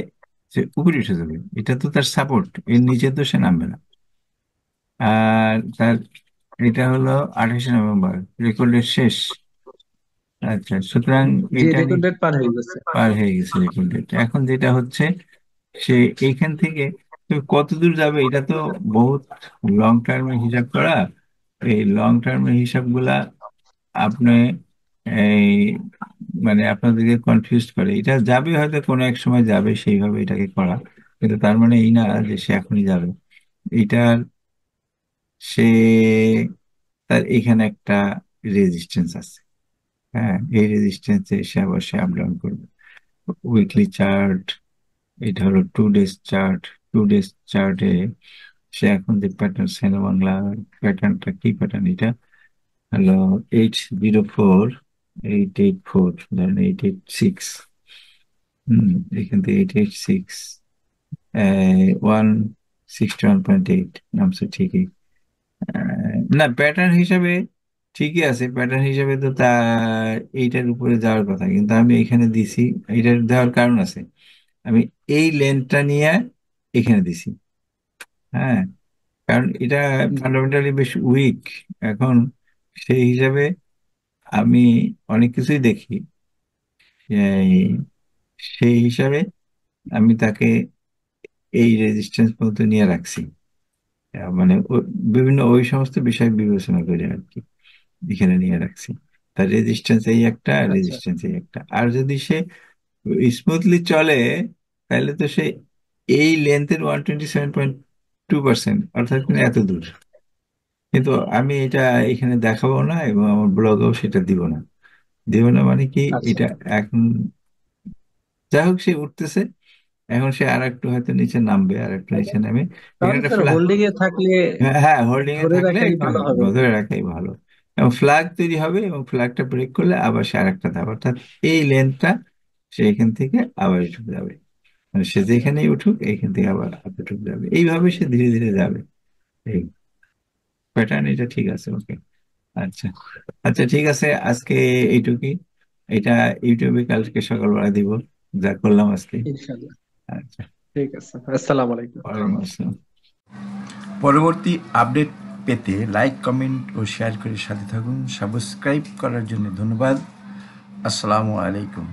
সে উপরে উঠে যাবে, এটা তো তার সাপোর্ট, এর নিচে তো সে নামবে না। আর তার এটা হলো 28শে নভেম্বর, রেকর্ডের শেষ। আচ্ছা, সুতরাং জি, এটা রেকর্ড ডেট পার হয়ে গেছে। পার হয়ে গেছে রেকর্ডেড। এখন যেটা হচ্ছে, সে এইখান থেকে তো কত দূর যাবে, এটা তো বহুত লং টার্মে হিসাব করা। এই লং টার্মের হিসাবগুলা আপনি এই মানে আপনাদেরকে কনফিউজ করে, এটা যাবে হয়তো কোনো এক সময় যাবে, সেইভাবে এটাকে করা। কিন্তু তার মানে এই না যে সে এখনই যাবে। এইটার সে তার এখানে একটা রেজিস্ট্যান্স আছে। হ্যাঁ, এই রেজিস্ট্যান্সে সে আবার সে আপ ডাউন করবে। উইকলি চার্ট, এটা হলো 2 ডেজ চার্ট। 2 ডেজ চার্টে সে এখন যে প্যাটার্ন, সেনা বাংলা প্যাটার্নটা কি প্যাটার্ন, এটা হলো 804, 884, ধরেন 886। এখান থেকে 886, 161.8 নামছে ঠিকই। না, প্যাটার্ন হিসাবে ঠিকই আছে, প্যাটার্ন হিসাবে তো তা এইটার উপরে যাওয়ার কথা, কিন্তু আমি এখানে দিছি। এটার দেওয়ার কারণ আছে, আমি এই লেন্থটা নিয়ে এখানে দিছি। হ্যাঁ, কারণ এটা ফান্ডামেন্টালি বেশ উইক এখন, সেই হিসাবে আমি অনেক কিছুই দেখি। এই- সেই হিসাবে আমি তাকে এই রেজিস্ট্যান্স পর্যন্ত নিয়ে রাখছি। মানে বিভিন্ন ওই সমস্ত বিষয় বিবেচনা করে আর কি এখানে নিয়ে রাখছি। তার রেজিস্ট্যান্স এই একটা, আচ্ছা রেজিস্ট্যান্স এই একটা। আর যদি সে স্মুথলি চলে, তাহলে তো সে এই লেন্থের 127.2%, অর্থাৎ কিনা এত দূর। কিন্তু আমি এটা এখানে দেখাবো না, এবং আমার ব্লগেও সেটা দিব না। দিব না মানে কি, আচ্ছা, এটা এখন যাই হোক সে উঠতেছে, এখন সে আর একটু হয়তো নিচে নামবে, আর একটু নিচে নামে এখানে তাহলে একটা স্যার ফ্ল্যাগ। হোল্ডিং এ থাকলে হ্যাঁ, হোল্ডিং এ ধরে থাকলে রাখাই একটু ভালো হবে। ধরে রাখাই ভালো। এবং ফ্ল্যাগ তৈরি হবে, এবং ফ্ল্যাগটা ব্রেক করলে আবার সে আর একটা ধাপ, অর্থাৎ এই লেন্থটা সে এখান থেকে আবার উঠে যাবে। মানে সে যেখানেই উঠুক এইখান থেকে আবার এতটুকু যাবে, এইভাবে সে ধীরে ধীরে যাবে। এই প্যাটার্ন এটা ঠিক আছে, ওকে। আচ্ছা, আচ্ছা, ঠিক আছে, আজকে এইটুকুই। এটা ইউটিউবে কালকে সকালবেলা দিব, যা করলাম আজকে। ইনশাআল্লাহ, আচ্ছা, ঠিক আছে। আসসালামু আলাইকুম। ওয়ালাইকুম আসসালাম। পরবর্তী আপডেট পেতে লাইক, কমেন্ট ও শেয়ার করে সাথে থাকুন। সাবস্ক্রাইব করার জন্য ধন্যবাদ। আসসালামু আলাইকুম।